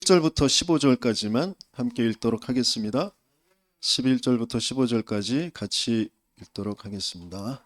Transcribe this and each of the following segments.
1절부터 15절까지만 함께 읽도록 하겠습니다. 11절부터 15절까지 같이 읽도록 하겠습니다.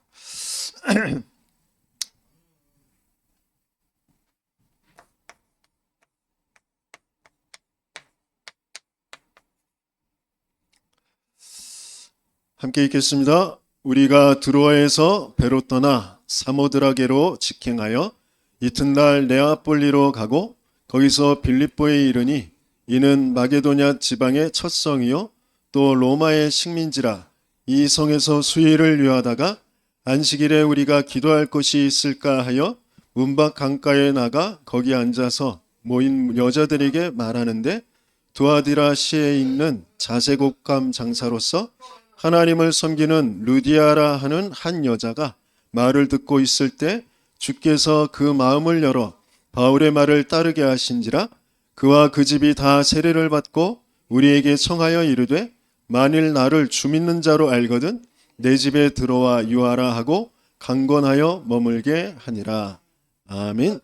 함께 읽겠습니다. 우리가 드로아에서 배로 떠나 사모드라게로 직행하여 이튿날 네아폴리로 가고 거기서 빌립보에 이르니 이는 마게도냐 지방의 첫 성이요 또 로마의 식민지라. 이 성에서 수일을 유하다가 안식일에 우리가 기도할 곳이 있을까 하여 문밖 강가에 나가 거기 앉아서 모인 여자들에게 말하는데, 두아디라시에 있는 자색옥감 장사로서 하나님을 섬기는 루디아라 하는 한 여자가 말을 듣고 있을 때 주께서 그 마음을 열어 바울의 말을 따르게 하신지라. 그와 그 집이 다 세례를 받고 우리에게 청하여 이르되, 만일 나를 주 믿는 자로 알거든 내 집에 들어와 유하라 하고 강권하여 머물게 하니라. 아멘.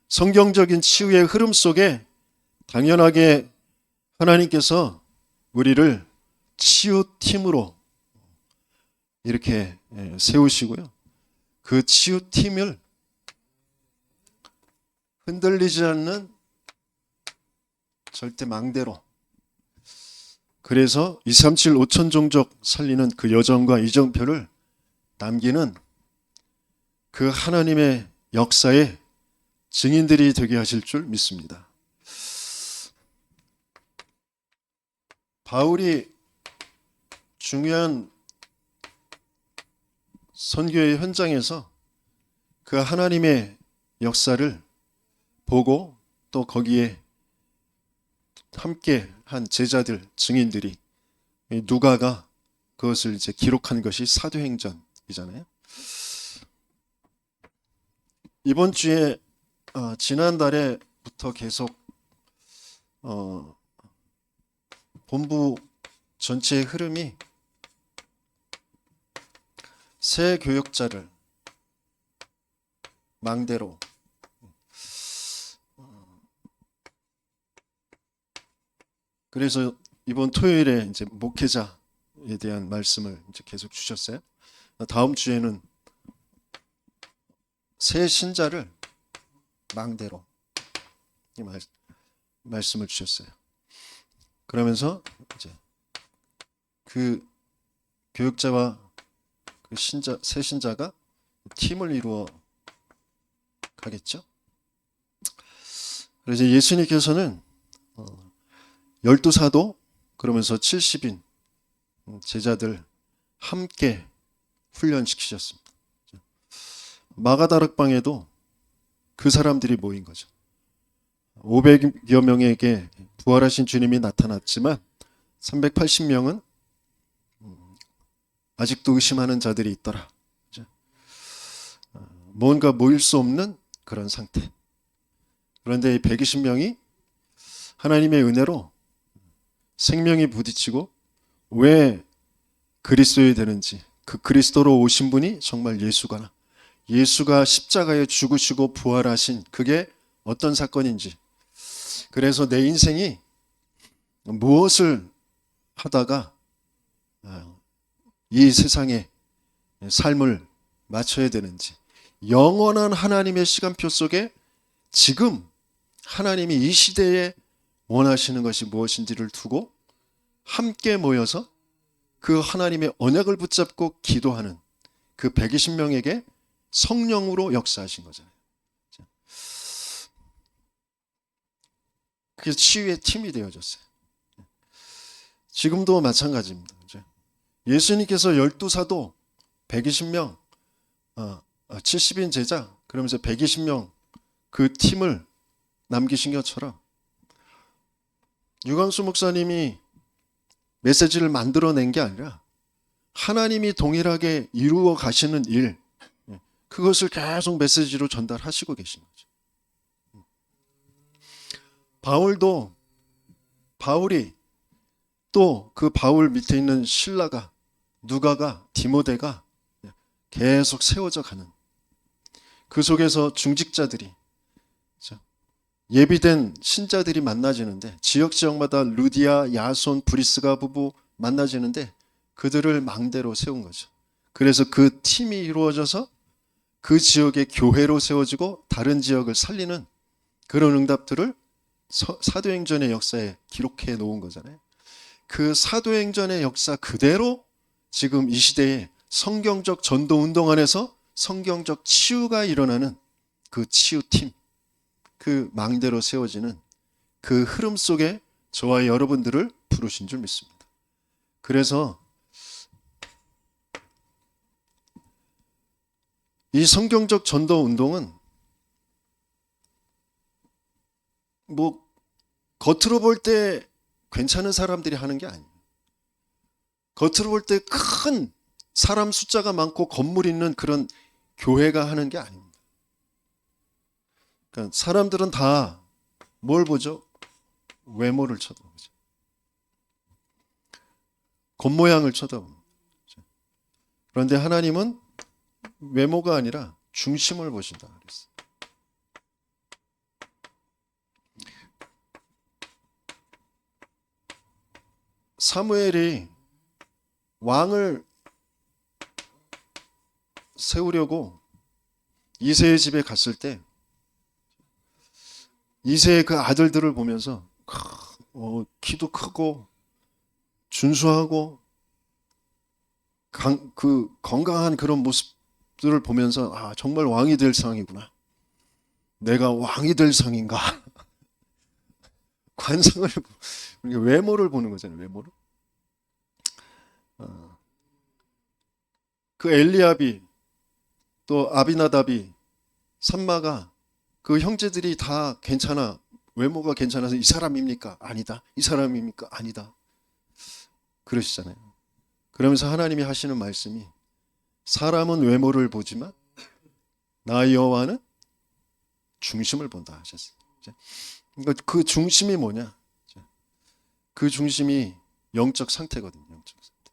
성경적인 치유의 흐름 속에 당연하게 하나님께서 우리를 치유팀으로 이렇게 세우시고요. 그 치유팀을 흔들리지 않는 절대 망대로, 그래서 237 5천 종족 살리는 그 여정과 이정표를 남기는 그 하나님의 역사의 증인들이 되게 하실 줄 믿습니다. 바울이 중요한 선교의 현장에서 그 하나님의 역사를 보고 또 거기에 함께 한 제자들, 증인들이, 누가가 그것을 이제 기록한 것이 사도행전이잖아요. 이번 주에 지난달에부터 계속 본부 전체의 흐름이 새 교역자를 망대로, 그래서 이번 토요일에 이제 목회자에 대한 말씀을 이제 계속 주셨어요. 다음 주에는 새 신자를 망대로 말씀을 주셨어요. 그러면서 이제 그 교육자와 그 신자, 새 신자가 팀을 이루어 가겠죠. 그래서 예수님께서는 12사도 그러면서 70인 제자들 함께 훈련시키셨습니다. 마가다락방에도 그 사람들이 모인 거죠. 500여 명에게 부활하신 주님이 나타났지만 380명은 아직도 의심하는 자들이 있더라. 뭔가 모일 수 없는 그런 상태. 그런데 이 120명이 하나님의 은혜로 생명이 부딪히고 왜 그리스도에 되는지, 그 그리스도로 오신 분이 정말 예수가 십자가에 죽으시고 부활하신 그게 어떤 사건인지, 그래서 내 인생이 무엇을 하다가 이 세상에 삶을 맞춰야 되는지, 영원한 하나님의 시간표 속에 지금 하나님이 이 시대에 원하시는 것이 무엇인지를 두고 함께 모여서 그 하나님의 언약을 붙잡고 기도하는 그 120명에게 성령으로 역사하신 거잖아요. 그게 치유의 팀이 되어졌어요. 지금도 마찬가지입니다. 예수님께서 12사도 120명, 70인 제자, 그러면서 120명 그 팀을 남기신 것처럼 유광수 목사님이 메시지를 만들어낸 게 아니라 하나님이 동일하게 이루어 가시는 일, 그것을 계속 메시지로 전달하시고 계신 거죠. 바울이 또 그 바울 밑에 있는 신라가, 누가가, 디모데가 계속 세워져 가는 그 속에서 중직자들이 예비된 신자들이 만나지는데 지역마다 루디아, 야손, 브리스가 부부 만나지는데 그들을 망대로 세운 거죠. 그래서 그 팀이 이루어져서 그 지역의 교회로 세워지고 다른 지역을 살리는 그런 응답들을 사도행전의 역사에 기록해 놓은 거잖아요. 그 사도행전의 역사 그대로 지금 이 시대에 성경적 전도운동 안에서 성경적 치유가 일어나는 그 치유팀, 그 망대로 세워지는 그 흐름 속에 저와 여러분들을 부르신 줄 믿습니다. 그래서 이 성경적 전도운동은 뭐 겉으로 볼 때 괜찮은 사람들이 하는 게 아니에요. 겉으로 볼 때 큰 사람 숫자가 많고 건물 있는 그런 교회가 하는 게 아닙니다. 그러니까 사람들은 다 뭘 보죠? 외모를 쳐다보죠. 겉모양을 쳐다봅니다. 그런데 하나님은 외모가 아니라 중심을 보신다 그랬어요. 사무엘이 왕을 세우려고 이새의 집에 갔을 때 이새의 그 아들들을 보면서 키도 크고 준수하고 그 건강한 그런 모습들을 보면서 아 정말 왕이 될 상이구나. 내가 왕이 될 상인가. 관상을 외모를 보는 거잖아요. 외모를. 그 엘리압이 또 아비나답이 삼마가 그 형제들이 다 괜찮아. 외모가 괜찮아서 이 사람입니까? 아니다. 이 사람입니까? 아니다. 그러시잖아요. 그러면서 하나님이 하시는 말씀이 사람은 외모를 보지만 나 여호와는 중심을 본다 하셨어요. 그러니까 그 중심이 뭐냐? 그 중심이 영적 상태거든요. 영적 상태.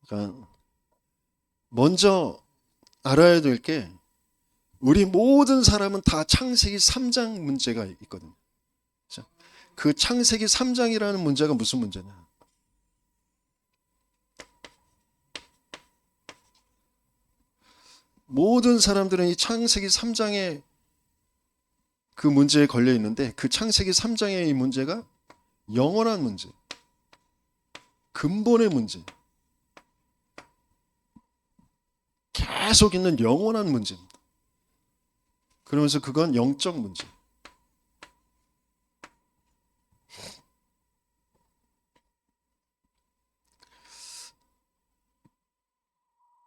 그러니까 먼저 알아야 될 게 우리 모든 사람은 다 창세기 3장 문제가 있거든요. 그 창세기 3장이라는 문제가 무슨 문제냐? 모든 사람들은 이 창세기 3장에 그 문제에 걸려 있는데 그 창세기 3장의 이 문제가 영원한 문제, 근본의 문제, 계속 있는 영원한 문제입니다. 그러면서 그건 영적 문제.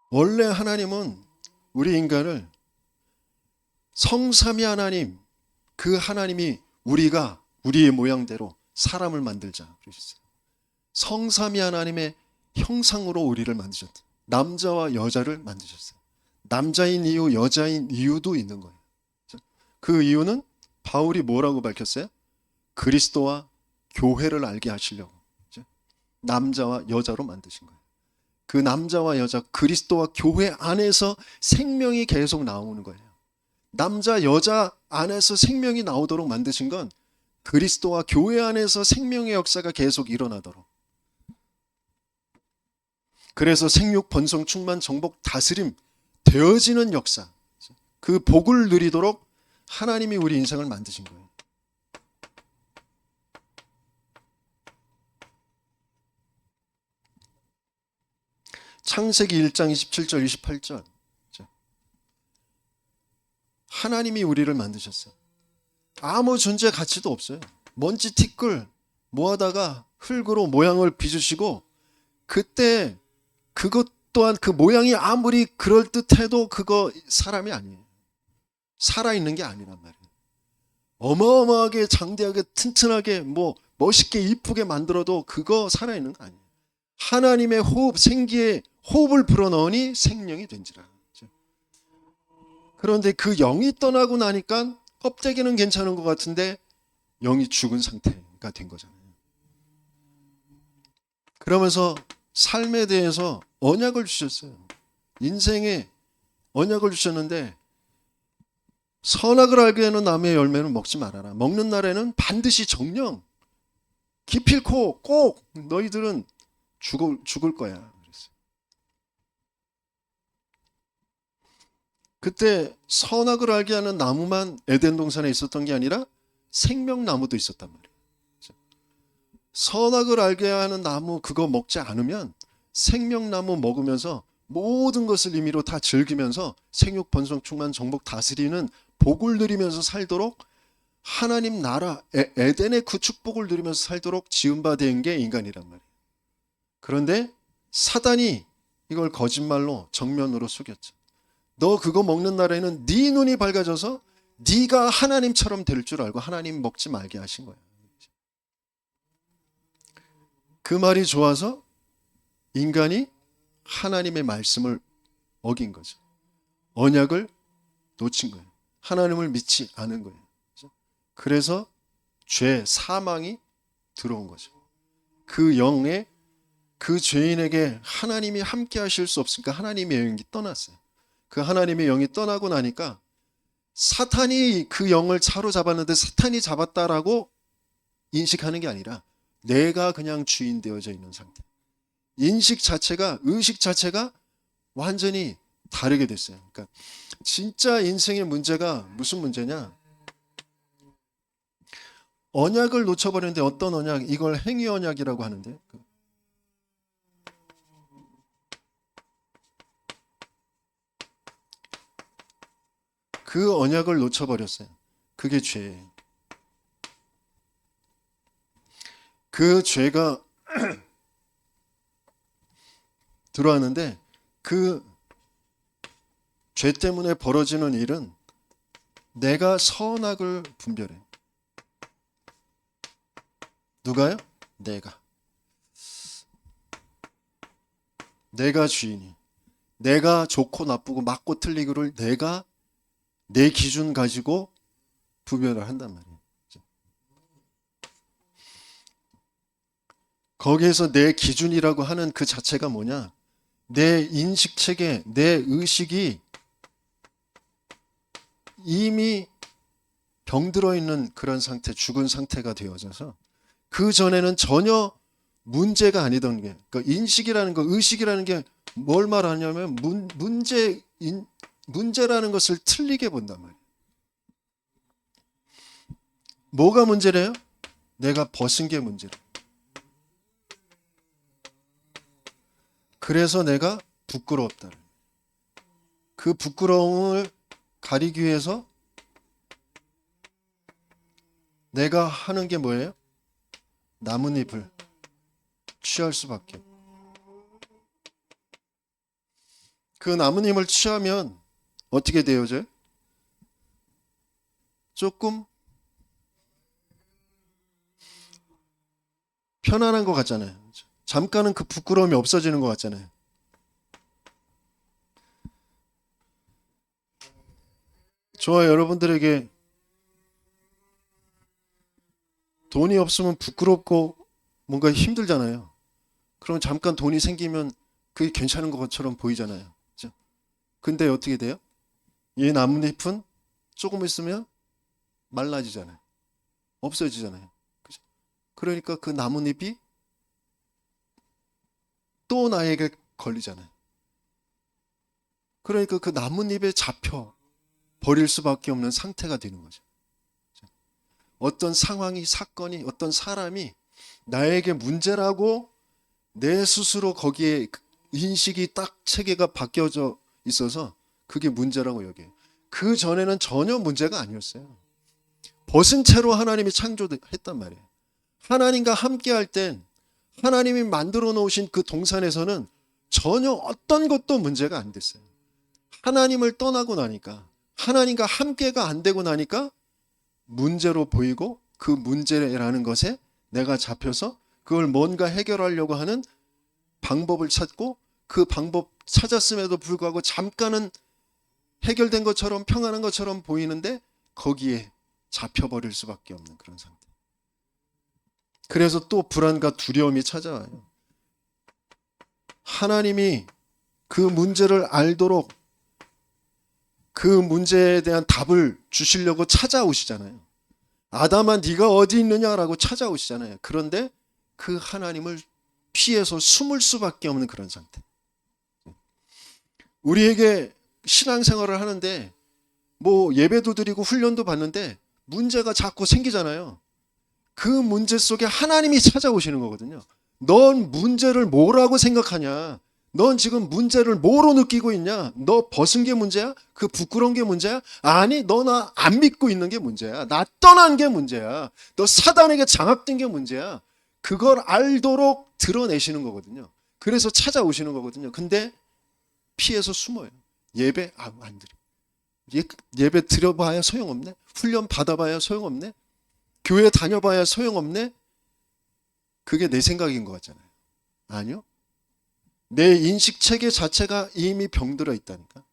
원래 하나님은 우리 인간을 성삼위 하나님, 그 하나님이 우리가 우리의 모양대로 사람을 만들자 그러셨어요. 성삼위 하나님의 형상으로 우리를 만드셨다. 남자와 여자를 만드셨어요. 남자인 이유, 여자인 이유도 있는 거예요. 그 이유는 바울이 뭐라고 밝혔어요? 그리스도와 교회를 알게 하시려고 남자와 여자로 만드신 거예요. 그 남자와 여자 그리스도와 교회 안에서 생명이 계속 나오는 거예요. 남자 여자 안에서 생명이 나오도록 만드신 건 그리스도와 교회 안에서 생명의 역사가 계속 일어나도록. 그래서 생육, 번성, 충만, 정복, 다스림 되어지는 역사, 그 복을 누리도록 하나님이 우리 인생을 만드신 거예요. 창세기 1장 27절 28절 하나님이 우리를 만드셨어요. 아무 존재 가치도 없어요. 먼지 티끌 모아다가 흙으로 모양을 빚으시고 그때 그것 또한 그 모양이 아무리 그럴듯해도 그거 사람이 아니에요. 살아있는 게 아니란 말이에요. 어마어마하게 장대하게 튼튼하게 뭐 멋있게 이쁘게 만들어도 그거 살아있는 거 아니에요. 하나님의 호흡, 생기에 호흡을 불어넣으니 생명이 된지라. 그런데 그 영이 떠나고 나니까 껍데기는 괜찮은 것 같은데 영이 죽은 상태가 된 거잖아요. 그러면서 삶에 대해서 언약을 주셨어요. 인생에 언약을 주셨는데 선악을 알게 하는 나무의 열매는 먹지 말아라. 먹는 날에는 반드시 정령 기필코 꼭 너희들은 죽을 거야. 그랬어요. 그때 선악을 알게 하는 나무만 에덴 동산에 있었던 게 아니라 생명나무도 있었단 말이에요. 선악을 알게 하는 나무 그거 먹지 않으면 생명나무 먹으면서 모든 것을 임의로 다 즐기면서 생육 번성 충만 정복 다스리는 복을 누리면서 살도록 하나님 나라 에덴의 그 축복을 누리면서 살도록 지은 바 된 게 인간이란 말이에요. 그런데 사단이 이걸 거짓말로 정면으로 속였죠. 너 그거 먹는 날에는 네 눈이 밝아져서 네가 하나님처럼 될 줄 알고 하나님 먹지 말게 하신 거야. 그 말이 좋아서 인간이 하나님의 말씀을 어긴 거죠. 언약을 놓친 거예요. 하나님을 믿지 않은 거예요. 그래서 죄, 사망이 들어온 거죠. 그 영에 그 죄인에게 하나님이 함께 하실 수 없으니까 하나님의 영이 떠났어요. 그 하나님의 영이 떠나고 나니까 사탄이 그 영을 사로잡았는데 사탄이 잡았다라고 인식하는 게 아니라 내가 그냥 주인 되어져 있는 상태. 인식 자체가, 의식 자체가 완전히 다르게 됐어요. 그러니까 진짜 인생의 문제가 무슨 문제냐? 언약을 놓쳐버렸는데 어떤 언약? 이걸 행위 언약이라고 하는데 그 언약을 놓쳐버렸어요. 그게 죄예요. 그 죄가 들어왔는데 그 죄 때문에 벌어지는 일은 내가 선악을 분별해. 누가요? 내가 주인이. 내가 좋고 나쁘고 맞고 틀리고를 내가 내 기준 가지고 분별을 한단 말이에요. 거기에서 내 기준이라고 하는 그 자체가 뭐냐? 내 인식체계, 내 의식이 이미 병들어 있는 그런 상태, 죽은 상태가 되어져서 그 전에는 전혀 문제가 아니던 게, 그러니까 인식이라는 거, 의식이라는 게 뭘 말하냐면 문제라는 것을 틀리게 본단 말이에요. 뭐가 문제래요? 내가 벗은 게 문제래. 그래서 내가 부끄럽다. 그 부끄러움을 가리기 위해서 내가 하는 게 뭐예요? 나뭇잎을 취할 수밖에. 그 나뭇잎을 취하면 어떻게 되어져요? 조금 편안한 것 같잖아요. 잠깐은 그 부끄러움이 없어지는 것 같잖아요. 저와 여러분들에게 돈이 없으면 부끄럽고 뭔가 힘들잖아요. 그럼 잠깐 돈이 생기면 그게 괜찮은 것처럼 보이잖아요. 그렇죠? 근데 어떻게 돼요? 이 나뭇잎은 조금 있으면 말라지잖아요. 없어지잖아요. 그렇죠? 그러니까 그 나뭇잎이 또 나에게 걸리잖아요. 그러니까 그 나뭇잎에 잡혀 버릴 수밖에 없는 상태가 되는 거죠. 어떤 상황이, 사건이, 어떤 사람이 나에게 문제라고 내 스스로 거기에 인식이 딱 체계가 바뀌어져 있어서 그게 문제라고 여겨요. 그 전에는 전혀 문제가 아니었어요. 벗은 채로 하나님이 창조했단 말이에요. 하나님과 함께 할 땐 하나님이 만들어 놓으신 그 동산에서는 전혀 어떤 것도 문제가 안 됐어요. 하나님을 떠나고 나니까, 하나님과 함께가 안 되고 나니까 문제로 보이고 그 문제라는 것에 내가 잡혀서 그걸 뭔가 해결하려고 하는 방법을 찾고 그 방법 찾았음에도 불구하고 잠깐은 해결된 것처럼 평안한 것처럼 보이는데 거기에 잡혀버릴 수밖에 없는 그런 상태. 그래서 또 불안과 두려움이 찾아와요. 하나님이 그 문제를 알도록 그 문제에 대한 답을 주시려고 찾아오시잖아요. 아담아 네가 어디 있느냐라고 찾아오시잖아요. 그런데 그 하나님을 피해서 숨을 수밖에 없는 그런 상태. 우리에게 신앙생활을 하는데 뭐 예배도 드리고 훈련도 받는데 문제가 자꾸 생기잖아요. 그 문제 속에 하나님이 찾아오시는 거거든요. 넌 문제를 뭐라고 생각하냐? 넌 지금 문제를 뭐로 느끼고 있냐? 너 벗은 게 문제야? 그 부끄러운 게 문제야? 아니, 너 나 안 믿고 있는 게 문제야. 나 떠난 게 문제야. 너 사단에게 장악된 게 문제야. 그걸 알도록 드러내시는 거거든요. 그래서 찾아오시는 거거든요. 근데 피해서 숨어요. 예배 안 드려. 예배 드려봐야 소용없네. 훈련 받아봐야 소용없네. 교회 다녀봐야 소용없네. 그게 내 생각인 것 같잖아요. 아니요. 내 인식 체계 자체가 이미 병들어 있다니까.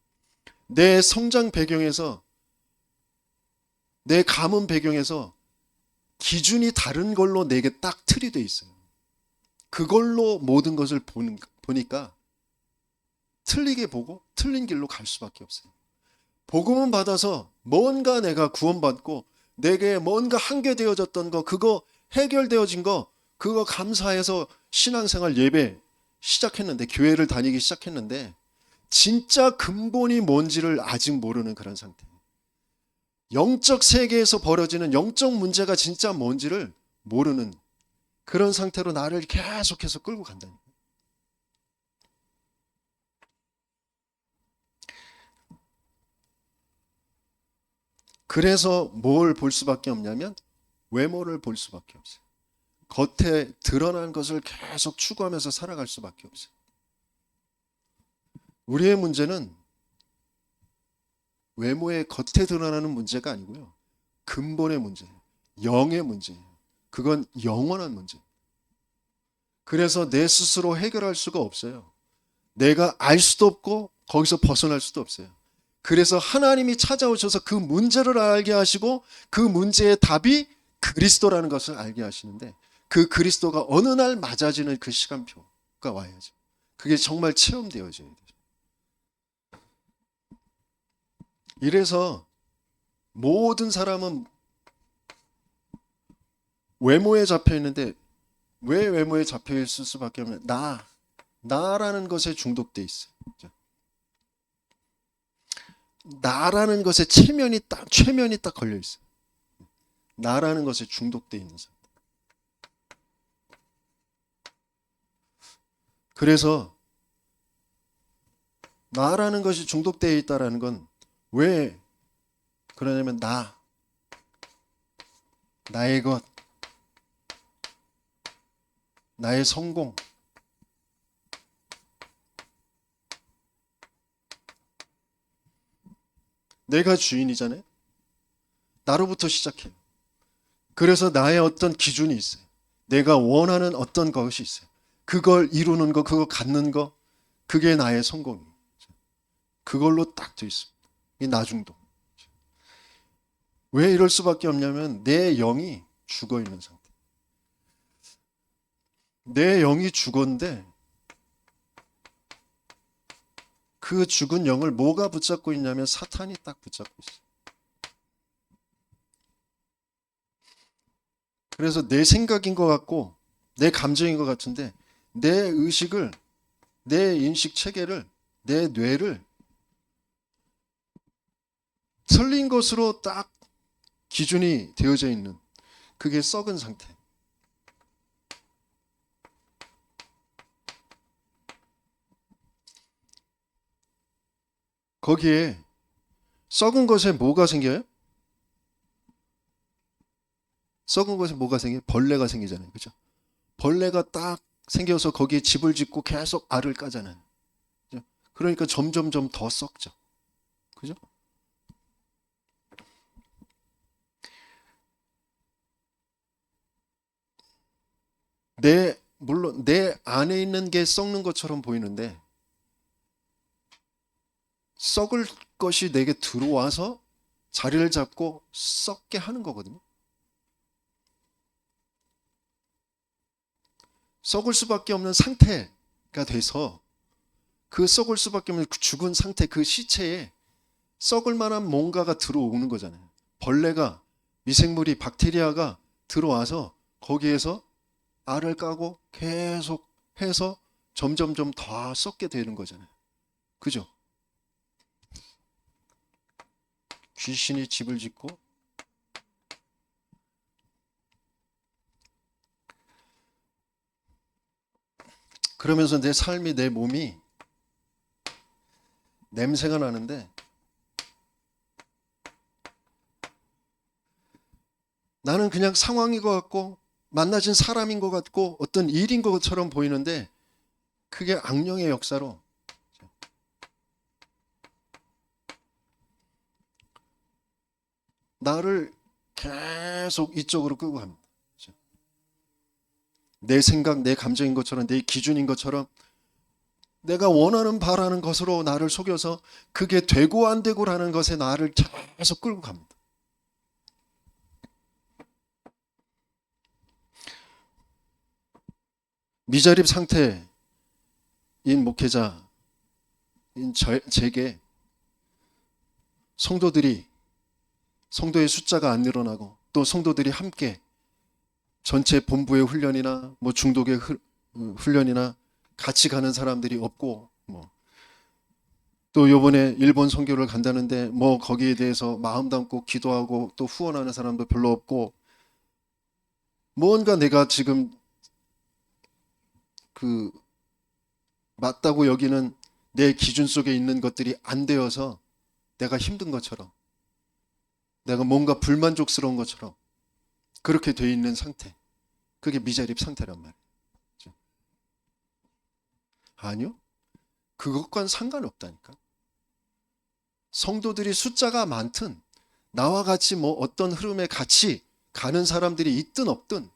내 성장 배경에서, 내 가문 배경에서 기준이 다른 걸로 내게 딱 틀이 돼 있어요. 그걸로 모든 것을 보니까 틀리게 보고 틀린 길로 갈 수밖에 없어요. 복음은 받아서 뭔가 내가 구원받고 내게 뭔가 한계되어졌던 거, 그거 해결되어진 거, 그거 감사해서 신앙생활 예배 시작했는데, 교회를 다니기 시작했는데 진짜 근본이 뭔지를 아직 모르는 그런 상태. 영적 세계에서 벌어지는 영적 문제가 진짜 뭔지를 모르는 그런 상태로 나를 계속해서 끌고 간다니까. 그래서 뭘 볼 수밖에 없냐면 외모를 볼 수밖에 없어요. 겉에 드러난 것을 계속 추구하면서 살아갈 수밖에 없어요. 우리의 문제는 외모의 겉에 드러나는 문제가 아니고요. 근본의 문제예요. 영의 문제예요. 그건 영원한 문제예요. 그래서 내 스스로 해결할 수가 없어요. 내가 알 수도 없고 거기서 벗어날 수도 없어요. 그래서 하나님이 찾아오셔서 그 문제를 알게 하시고 그 문제의 답이 그리스도라는 것을 알게 하시는데, 그 그리스도가 어느 날 맞아지는 그 시간표가 와야죠. 그게 정말 체험되어져야 돼요. 이래서 모든 사람은 외모에 잡혀 있는데, 왜 외모에 잡혀 있을 수밖에 없냐? 나라는 것에 중독돼 있어요. 나라는 것에 최면이 딱 걸려 있어요. 나라는 것에 중독돼 있는 사람. 그래서 나라는 것이 중독되어 있다라는 건 왜 그러냐면 나의 것, 나의 성공, 내가 주인이잖아요. 나로부터 시작해요. 그래서 나의 어떤 기준이 있어요. 내가 원하는 어떤 것이 있어요. 그걸 이루는 거, 그거 갖는 거, 그게 나의 성공이에요. 그걸로 딱 돼 있습니다. 이 나중독. 왜 이럴 수밖에 없냐면 내 영이 죽어 있는 상태. 내 영이 죽었는데 그 죽은 영을 뭐가 붙잡고 있냐면 사탄이 딱 붙잡고 있어요. 그래서 내 생각인 것 같고 내 감정인 것 같은데 내 의식을, 내 인식 체계를, 내 뇌를 틀린 것으로 딱 기준이 되어져 있는, 그게 썩은 상태. 거기에 썩은 것에 뭐가 생겨요? 썩은 것에 뭐가 생겨요? 벌레가 생기잖아요. 그죠? 벌레가 딱 생겨서 거기에 집을 짓고 계속 알을 까잖아요. 그죠? 그러니까 점점점 더 썩죠. 그죠? 물론 내 안에 있는 게 썩는 것처럼 보이는데 썩을 것이 내게 들어와서 자리를 잡고 썩게 하는 거거든요. 썩을 수밖에 없는 상태가 돼서 그 썩을 수밖에 없는 그 죽은 상태, 그 시체에 썩을 만한 뭔가가 들어오는 거잖아요. 벌레가, 미생물이, 박테리아가 들어와서 거기에서 알을 까고 계속 해서 점점점 더 썩게 되는 거잖아요. 그죠? 귀신이 집을 짓고 그러면서 내 삶이, 내 몸이 냄새가 나는데 나는 그냥 상황인 것 같고 만나진 사람인 것 같고 어떤 일인 것처럼 보이는데 그게 악령의 역사로 나를 계속 이쪽으로 끌고 갑니다. 내 생각, 내 감정인 것처럼, 내 기준인 것처럼 내가 원하는 바라는 것으로 나를 속여서 그게 되고 안 되고라는 것에 나를 계속 끌고 갑니다. 미자립 상태인 목회자인 제게 성도의 숫자가 안 늘어나고 또 성도들이 함께 전체 본부의 훈련이나 뭐 중독의 훈련이나 같이 가는 사람들이 없고 또 요번에 일본 선교를 간다는데 뭐 거기에 대해서 마음 담고 기도하고 또 후원하는 사람도 별로 없고 뭔가 내가 지금 그 맞다고 여기는 내 기준 속에 있는 것들이 안 되어서 내가 힘든 것처럼 내가 뭔가 불만족스러운 것처럼 그렇게 돼 있는 상태. 그게 미자립 상태란 말이에요. 아니요. 그것과는 상관없다니까. 성도들이 숫자가 많든 나와 같이 뭐 어떤 흐름에 같이 가는 사람들이 있든 없든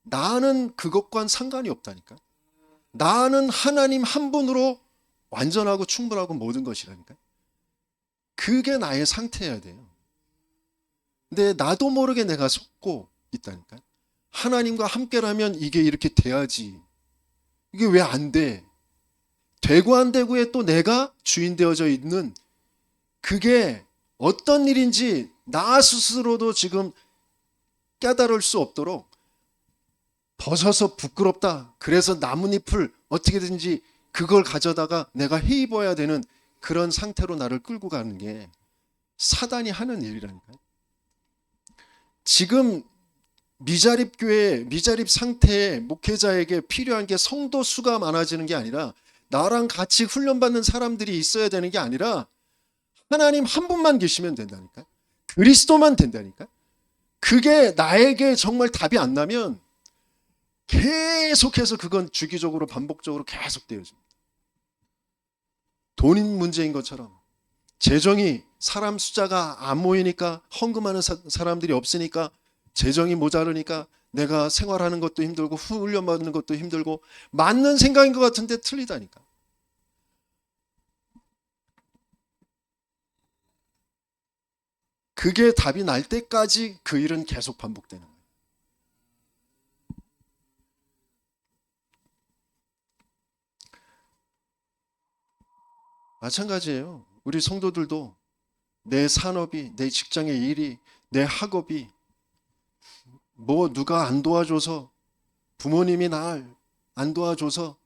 나는 그것과는 상관이 없다니까. 나는 하나님 한 분으로 완전하고 충분하고 모든 것이라니까. 그게 나의 상태여야 돼요. 근데 나도 모르게 내가 속고 있다니까. 하나님과 함께라면 이게 이렇게 돼야지. 이게 왜 안 돼? 되고 안 되고에 또 내가 주인 되어져 있는 그게 어떤 일인지 나 스스로도 지금 깨달을 수 없도록 벗어서 부끄럽다. 그래서 나뭇잎을 어떻게든지 그걸 가져다가 내가 헤입어야 되는 그런 상태로 나를 끌고 가는 게 사단이 하는 일이라니까요. 지금 미자립 교회, 미자립 상태의 목회자에게 필요한 게 성도 수가 많아지는 게 아니라 나랑 같이 훈련받는 사람들이 있어야 되는 게 아니라 하나님 한 분만 계시면 된다니까. 그리스도만 된다니까. 그게 나에게 정말 답이 안 나면 계속해서 그건 주기적으로 반복적으로 계속 되어집니다. 돈 문제인 것처럼 재정이 사람 숫자가 안 모이니까 헌금하는 사람들이 없으니까 재정이 모자르니까 내가 생활하는 것도 힘들고 훈련 받는 것도 힘들고 맞는 생각인 것 같은데 틀리다니까. 그게 답이 날 때까지 그 일은 계속 반복되는 거예요. 마찬가지예요. 우리 성도들도 내 산업이, 내 직장의 일이, 내 학업이 뭐 누가 안 도와줘서 부모님이 날 안 도와줘서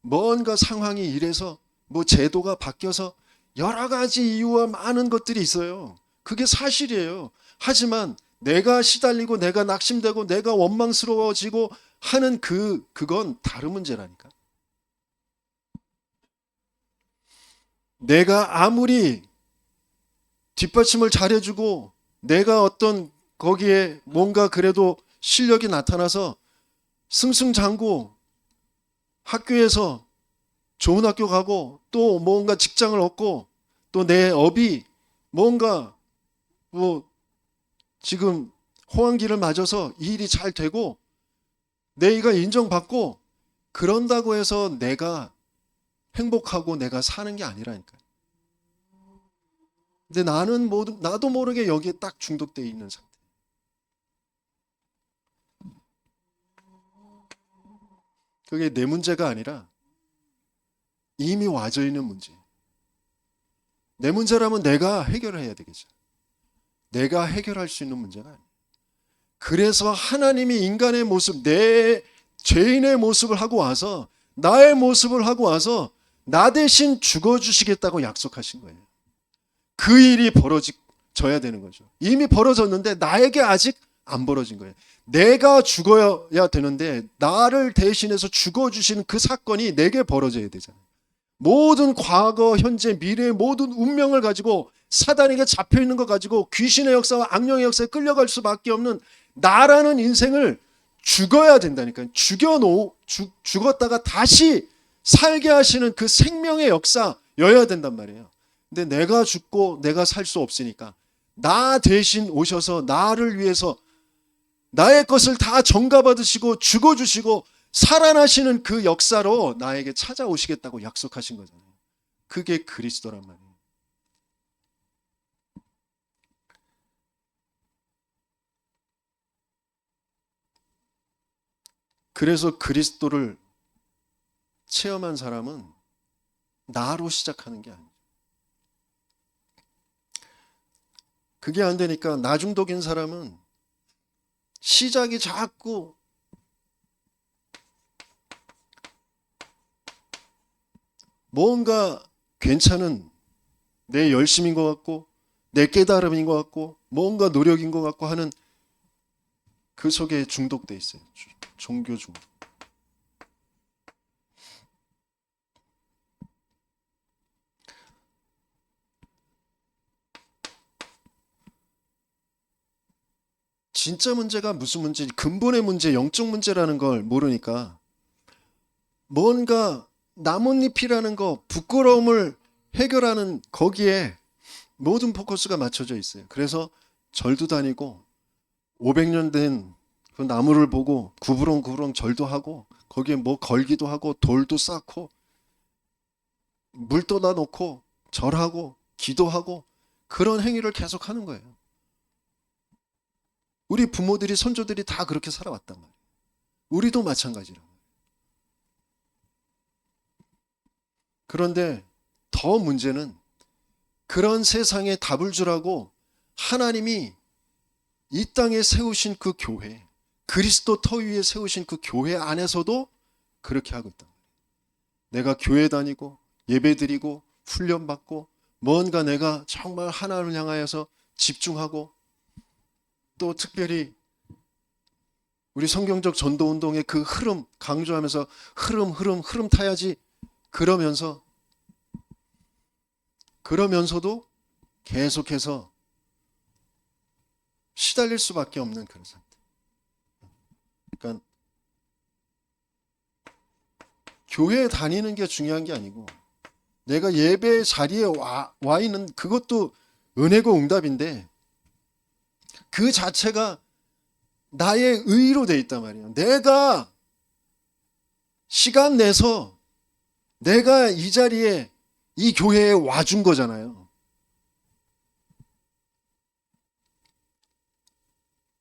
뭔가 상황이 이래서 뭐 제도가 바뀌어서 여러 가지 이유와 많은 것들이 있어요. 그게 사실이에요. 하지만 내가 시달리고 내가 낙심되고 내가 원망스러워지고 하는 그건 다른 문제라니까. 내가 아무리 뒷받침을 잘해주고 내가 어떤 거기에 뭔가 그래도 실력이 나타나서 승승장구 학교에서 좋은 학교 가고 또 뭔가 직장을 얻고 또 내 업이 뭔가 뭐 지금 호황기를 맞아서 이 일이 잘 되고 내가 인정받고 그런다고 해서 내가 행복하고 내가 사는 게 아니라니까요. 근데 나도 모르게 여기에 딱 중독되어 있는 상태. 그게 내 문제가 아니라 이미 와져 있는 문제. 내 문제라면 내가 해결해야 되겠죠. 내가 해결할 수 있는 문제가 아니에요. 그래서 하나님이 인간의 모습, 내 죄인의 모습을 하고 와서, 나의 모습을 하고 와서 나 대신 죽어주시겠다고 약속하신 거예요. 그 일이 벌어져야 되는 거죠. 이미 벌어졌는데 나에게 아직 안 벌어진 거예요. 내가 죽어야 되는데 나를 대신해서 죽어주시는 그 사건이 내게 벌어져야 되잖아요. 모든 과거, 현재, 미래의 모든 운명을 가지고 사단에게 잡혀있는 것 가지고 귀신의 역사와 악령의 역사에 끌려갈 수밖에 없는 나라는 인생을 죽어야 된다니까요. 죽었다가 다시 살게 하시는 그 생명의 역사여야 된단 말이에요. 근데 내가 죽고 내가 살 수 없으니까 나 대신 오셔서 나를 위해서 나의 것을 다 전가받으시고 죽어주시고 살아나시는 그 역사로 나에게 찾아오시겠다고 약속하신 거잖아요. 그게 그리스도란 말이에요. 그래서 그리스도를 체험한 사람은 나로 시작하는 게 아니에요. 그게 안 되니까 나중독인 사람은 시작이 자꾸 뭔가 괜찮은 내 열심인 것 같고 내 깨달음인 것 같고 뭔가 노력인 것 같고 하는 그 속에 중독돼 있어요. 종교 중독. 진짜 문제가 무슨 문제, 근본의 문제, 영적 문제라는 걸 모르니까 뭔가 나뭇잎이라는 거, 부끄러움을 해결하는 거기에 모든 포커스가 맞춰져 있어요. 그래서 절도 다니고 500년 된 그 나무를 보고 구부렁구부렁 절도 하고 거기에 뭐 걸기도 하고 돌도 쌓고 물 떠다 놓고 절하고 기도하고 그런 행위를 계속 하는 거예요. 우리 부모들이 선조들이 다 그렇게 살아왔단 말이에요. 우리도 마찬가지라고. 그런데 더 문제는 그런 세상에 답을 주라고 하나님이 이 땅에 세우신 그 교회, 그리스도 터 위에 세우신 그 교회 안에서도 그렇게 하고 있다. 내가 교회 다니고 예배드리고 훈련받고 뭔가 내가 정말 하나님을 향하여서 집중하고 또 특별히 우리 성경적 전도운동의 그 흐름 강조하면서 흐름 타야지 그러면서도 계속해서 시달릴 수밖에 없는 그런 상태. 그러니까 교회에 다니는 게 중요한 게 아니고 내가 예배 자리에 와 있는 그것도 은혜고 응답인데 그 자체가 나의 의로 돼 있단 말이에요. 내가 시간 내서 내가 이 자리에 이 교회에 와준 거잖아요.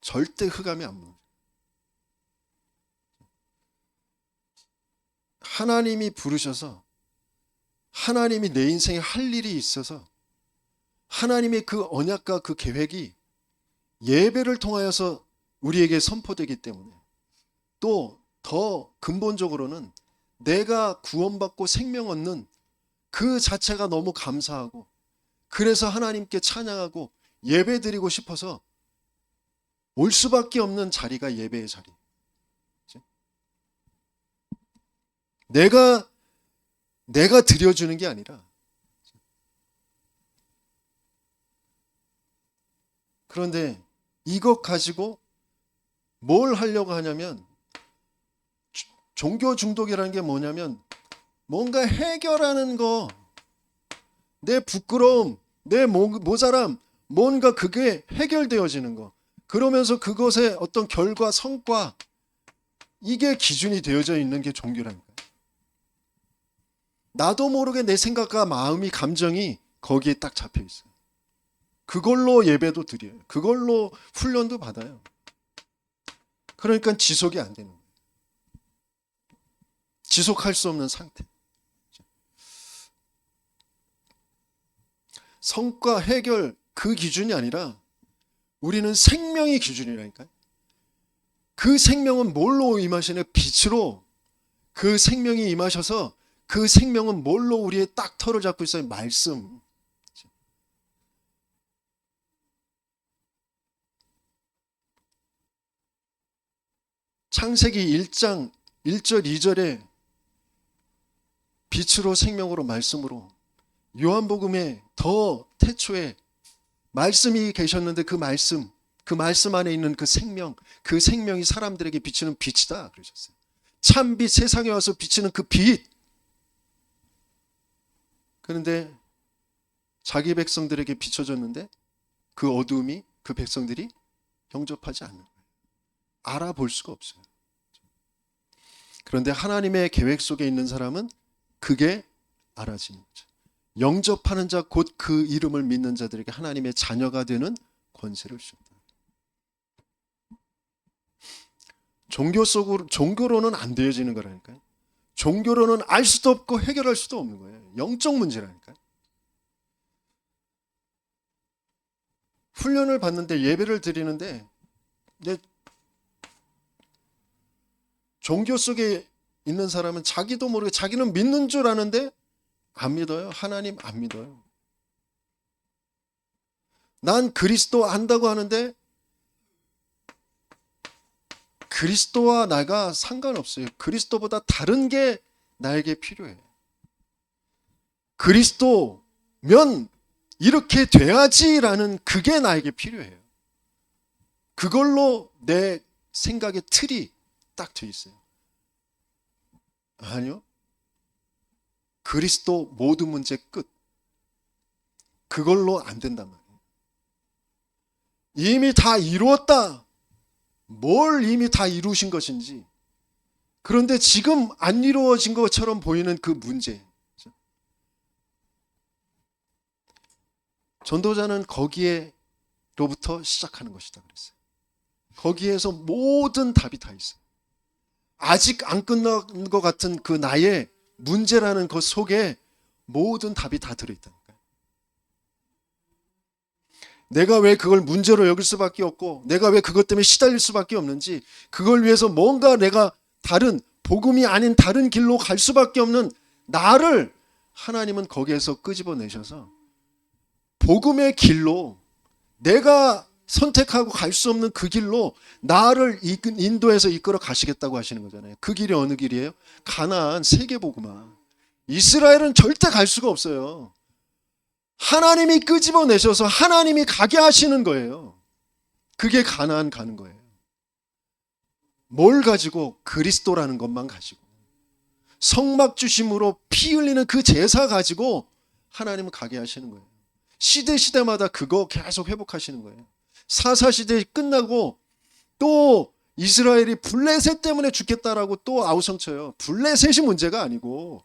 절대 흑암이 안 무너져요. 하나님이 부르셔서 하나님이 내 인생에 할 일이 있어서 하나님의 그 언약과 그 계획이 예배를 통하여서 우리에게 선포되기 때문에 또 더 근본적으로는 내가 구원받고 생명 얻는 그 자체가 너무 감사하고 그래서 하나님께 찬양하고 예배드리고 싶어서 올 수밖에 없는 자리가 예배의 자리. 내가 드려주는 게 아니라 그런데 이것 가지고 뭘 하려고 하냐면 종교 중독이라는 게 뭐냐면 뭔가 해결하는 거, 내 부끄러움, 내 모자람, 뭔가 그게 해결되어지는 거. 그러면서 그것의 어떤 결과, 성과 이게 기준이 되어져 있는 게 종교라는 거예요. 나도 모르게 내 생각과 마음이 감정이 거기에 딱 잡혀 있어요. 그걸로 예배도 드려요. 그걸로 훈련도 받아요. 그러니까 지속이 안 되는 거예요. 지속할 수 없는 상태. 성과, 해결 그 기준이 아니라 우리는 생명이 기준이라니까요. 그 생명은 뭘로 임하시냐? 빛으로. 그 생명이 임하셔서 그 생명은 뭘로 우리의 딱 털을 잡고 있어요? 말씀. 창세기 1장 1절 2절에 빛으로 생명으로 말씀으로, 요한복음에 더 태초에 말씀이 계셨는데 그 말씀 안에 있는 그 생명이 사람들에게 비치는 빛이다 그러셨어요. 참빛, 세상에 와서 비치는 그 빛. 그런데 자기 백성들에게 비춰졌는데 그 어두움이 그 백성들이 영접하지 않는 거예요. 알아볼 수가 없어요. 그런데 하나님의 계획 속에 있는 사람은 그게 알아지는 거죠. 영접하는 자, 곧 그 이름을 믿는 자들에게 하나님의 자녀가 되는 권세를 주셨다. 종교로는 안 되어지는 거라니까요. 종교로는 알 수도 없고 해결할 수도 없는 거예요. 영적 문제라니까요. 훈련을 받는데, 예배를 드리는데, 종교 속에 있는 사람은 자기도 모르게 자기는 믿는 줄 아는데 안 믿어요. 하나님 안 믿어요. 난 그리스도 안다고 하는데 그리스도와 나가 상관없어요. 그리스도보다 다른 게 나에게 필요해. 그리스도면 이렇게 돼야지라는 그게 나에게 필요해요. 그걸로 내 생각의 틀이 딱 돼 있어요. 아니요. 그리스도 모든 문제 끝. 그걸로 안 된단 말이에요. 이미 다 이루었다. 뭘 이미 다 이루신 것인지. 그런데 지금 안 이루어진 것처럼 보이는 그 문제. 전도자는 거기에로부터 시작하는 것이다 그랬어요. 거기에서 모든 답이 다 있어요. 아직 안 끝난 것 같은 그 나의 문제라는 것 속에 모든 답이 다 들어있다니까요. 내가 왜 그걸 문제로 여길 수밖에 없고, 내가 왜 그것 때문에 시달릴 수밖에 없는지, 그걸 위해서 뭔가 내가 다른, 복음이 아닌 다른 길로 갈 수밖에 없는 나를 하나님은 거기에서 끄집어내셔서 복음의 길로, 내가 선택하고 갈 수 없는 그 길로 나를 인도해서 이끌어 가시겠다고 하시는 거잖아요. 그 길이 어느 길이에요? 가나안, 세계복음화. 이스라엘은 절대 갈 수가 없어요. 하나님이 끄집어내셔서 하나님이 가게 하시는 거예요. 그게 가나안 가는 거예요. 뭘 가지고? 그리스도라는 것만 가지고. 성막 주심으로 피 흘리는 그 제사 가지고 하나님은 가게 하시는 거예요. 시대마다 그거 계속 회복하시는 거예요. 사사시대 끝나고 또 이스라엘이 블레셋 때문에 죽겠다라고 또 아우성쳐요. 블레셋이 문제가 아니고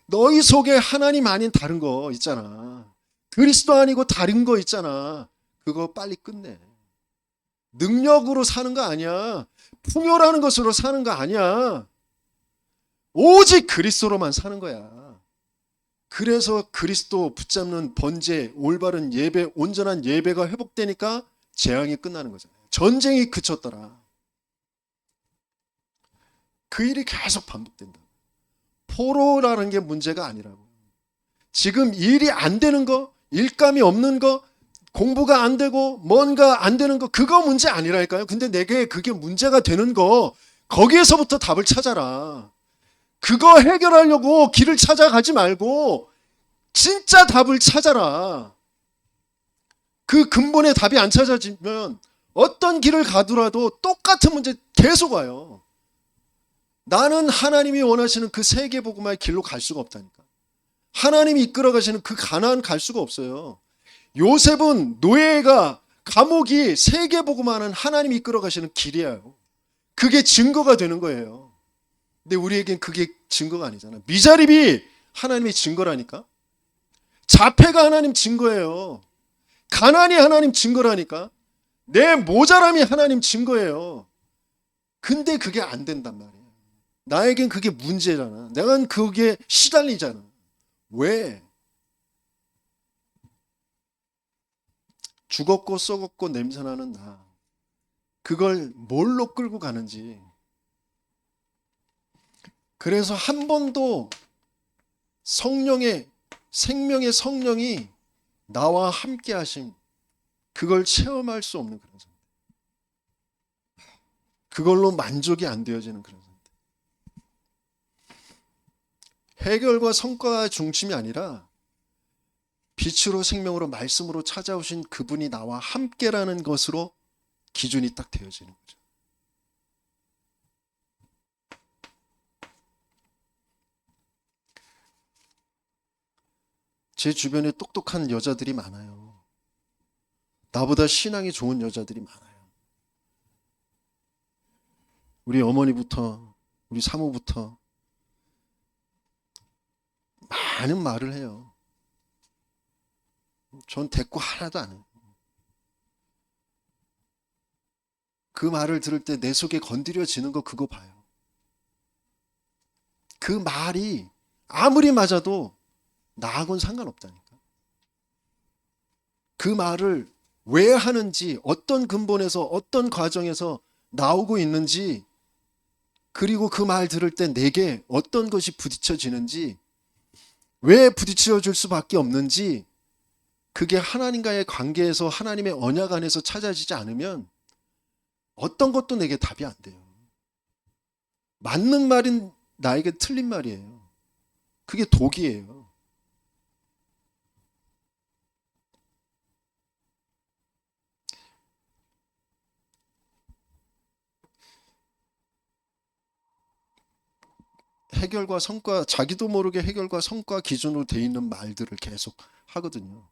너희 속에 하나님 아닌 다른 거 있잖아. 그리스도 아니고 다른 거 있잖아. 그거 빨리 끝내. 능력으로 사는 거 아니야. 풍요라는 것으로 사는 거 아니야. 오직 그리스도로만 사는 거야. 그래서 그리스도 붙잡는 번제, 올바른 예배, 온전한 예배가 회복되니까 재앙이 끝나는 거잖아요. 전쟁이 그쳤더라. 그 일이 계속 반복된다. 포로라는 게 문제가 아니라고. 지금 일이 안 되는 거, 일감이 없는 거, 공부가 안 되고 뭔가 안 되는 거, 그거 문제 아니라니까요. 근데 내게 그게 문제가 되는 거, 거기에서부터 답을 찾아라. 그거 해결하려고 길을 찾아가지 말고 진짜 답을 찾아라. 그 근본의 답이 안 찾아지면 어떤 길을 가더라도 똑같은 문제 계속 와요. 나는 하나님이 원하시는 그 세계복음화의 길로 갈 수가 없다니까. 하나님이 이끌어 가시는 그 가나안 갈 수가 없어요. 요셉은 노예가 감옥이 세계복음화는 하나님이 이끌어 가시는 길이에요. 그게 증거가 되는 거예요. 근데 우리에겐 그게 증거가 아니잖아. 미자립이 하나님의 증거라니까. 자폐가 하나님 증거예요. 가난이 하나님 증거라니까. 내 모자람이 하나님 증거예요. 근데 그게 안 된단 말이에요. 나에겐 그게 문제잖아. 내가 그게 시달리잖아. 왜? 죽었고 썩었고 냄새나는 나, 그걸 뭘로 끌고 가는지. 그래서 한 번도 성령의, 생명의 성령이 나와 함께 하심, 그걸 체험할 수 없는 그런 상태. 그걸로 만족이 안 되어지는 그런 상태. 해결과 성과의 중심이 아니라 빛으로 생명으로 말씀으로 찾아오신 그분이 나와 함께라는 것으로 기준이 딱 되어지는 거죠. 제 주변에 똑똑한 여자들이 많아요. 나보다 신앙이 좋은 여자들이 많아요. 우리 어머니부터 우리 사모부터 많은 말을 해요. 전 대꾸 하나도 안 해요. 그 말을 들을 때 내 속에 건드려지는 거 그거 봐요. 그 말이 아무리 맞아도 나하고는 상관없다니까. 그 말을 왜 하는지, 어떤 근본에서 어떤 과정에서 나오고 있는지, 그리고 그 말 들을 때 내게 어떤 것이 부딪혀지는지, 왜 부딪혀 줄 수밖에 없는지, 그게 하나님과의 관계에서 하나님의 언약 안에서 찾아지지 않으면 어떤 것도 내게 답이 안 돼요. 맞는 말인 나에게 틀린 말이에요. 그게 독이에요. 해결과 성과, 자기도 모르게 해결과 성과 기준으로 돼 있는 말들을 계속 하거든요.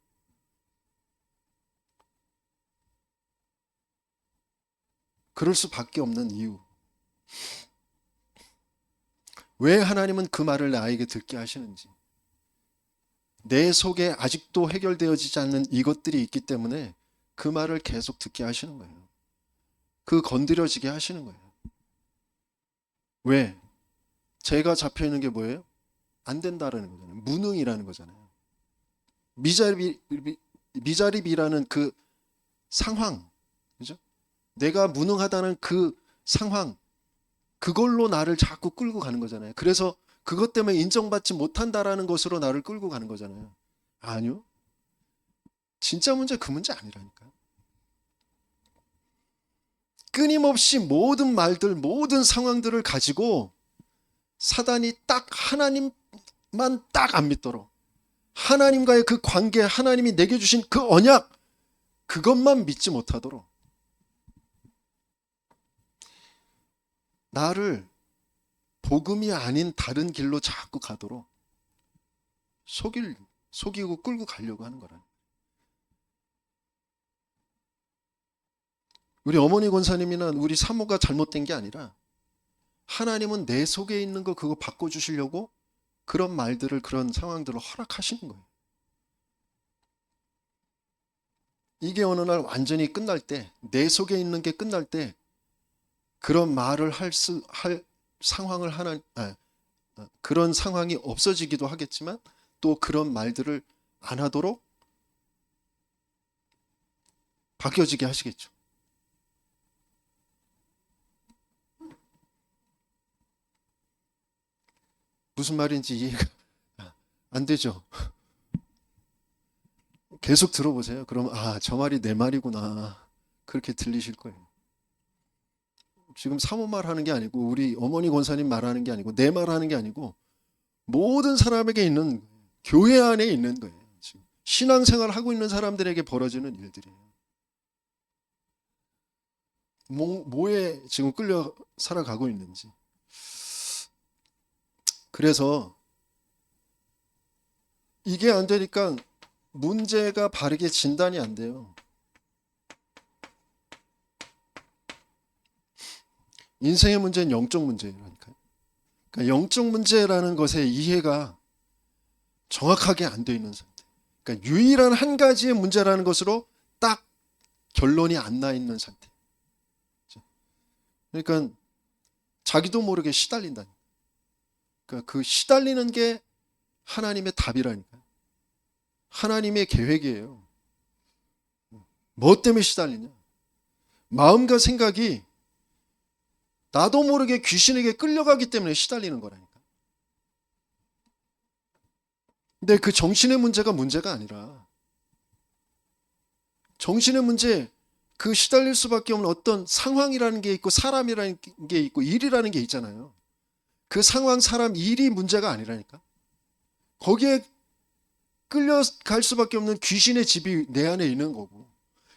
그럴 수밖에 없는 이유. 왜 하나님은 그 말을 나에게 듣게 하시는지. 내 속에 아직도 해결되어지지 않는 이것들이 있기 때문에 그 말을 계속 듣게 하시는 거예요. 그 건드려지게 하시는 거예요. 왜? 제가 잡혀 있는 게 뭐예요? 안 된다라는 거잖아요. 무능이라는 거잖아요. 미자립이라는 그 상황, 그죠? 내가 무능하다는 그 상황, 그걸로 나를 자꾸 끌고 가는 거잖아요. 그래서 그것 때문에 인정받지 못한다라는 것으로 나를 끌고 가는 거잖아요. 아니요. 진짜 문제 그 문제 아니라니까요. 끊임없이 모든 말들, 모든 상황들을 가지고 사단이 딱 하나님만 딱 안 믿도록, 하나님과의 그 관계, 하나님이 내게 주신 그 언약, 그것만 믿지 못하도록, 나를 복음이 아닌 다른 길로 자꾸 가도록 속이고 끌고 가려고 하는 거라. 우리 어머니 권사님이나 우리 사모가 잘못된 게 아니라 하나님은 내 속에 있는 거 그거 바꿔주시려고 그런 말들을, 그런 상황들을 허락하시는 거예요. 이게 어느 날 완전히 끝날 때, 내 속에 있는 게 끝날 때 그런 말을 할 상황을 그런 상황이 없어지기도 하겠지만 또 그런 말들을 안 하도록 바뀌어지게 하시겠죠. 무슨 말인지 이해가 안 되죠. 계속 들어보세요. 그럼 저 말이 내 말이구나. 그렇게 들리실 거예요. 지금 사모 말하는 게 아니고 우리 어머니 권사님 말하는 게 아니고 내 말하는 게 아니고 모든 사람에게 있는, 교회 안에 있는 거예요. 지금 신앙생활 하고 있는 사람들에게 벌어지는 일들이에요. 뭐에 지금 끌려 살아가고 있는지. 그래서 이게 안 되니까 문제가 바르게 진단이 안 돼요. 인생의 문제는 영적 문제라니까요. 그러니까 영적 문제라는 것의 이해가 정확하게 안 되어 있는 상태. 그러니까 유일한 한 가지의 문제라는 것으로 딱 결론이 안 나 있는 상태. 그러니까 자기도 모르게 시달린다니까. 그러니까 그 시달리는 게 하나님의 답이라니까요. 하나님의 계획이에요. 뭐 때문에 시달리냐? 마음과 생각이 나도 모르게 귀신에게 끌려가기 때문에 시달리는 거라니까. 근데 그 정신의 문제가 아니라 정신의 문제, 그 시달릴 수밖에 없는 어떤 상황이라는 게 있고 사람이라는 게 있고 일이라는 게 있잖아요. 그 상황, 사람, 일이 문제가 아니라니까. 거기에 끌려갈 수밖에 없는 귀신의 집이 내 안에 있는 거고,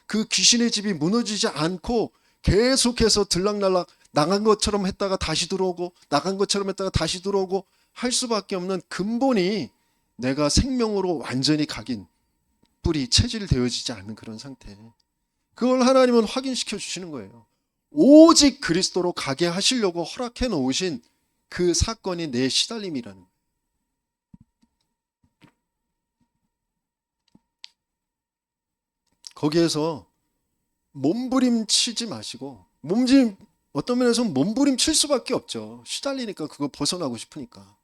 그 귀신의 집이 무너지지 않고 계속해서 들락날락 나간 것처럼 했다가 다시 들어오고 나간 것처럼 했다가 다시 들어오고 할 수밖에 없는 근본이 내가 생명으로 완전히 각인, 뿌리, 체질되어지지 않는 그런 상태. 그걸 하나님은 확인시켜 주시는 거예요. 오직 그리스도로 가게 하시려고 허락해 놓으신 그 사건이 내 시달림이라는 거예요. 거기에서 몸부림치지 마시고, 어떤 면에서 몸부림칠 수밖에 없죠. 시달리니까 그거 벗어나고 싶으니까.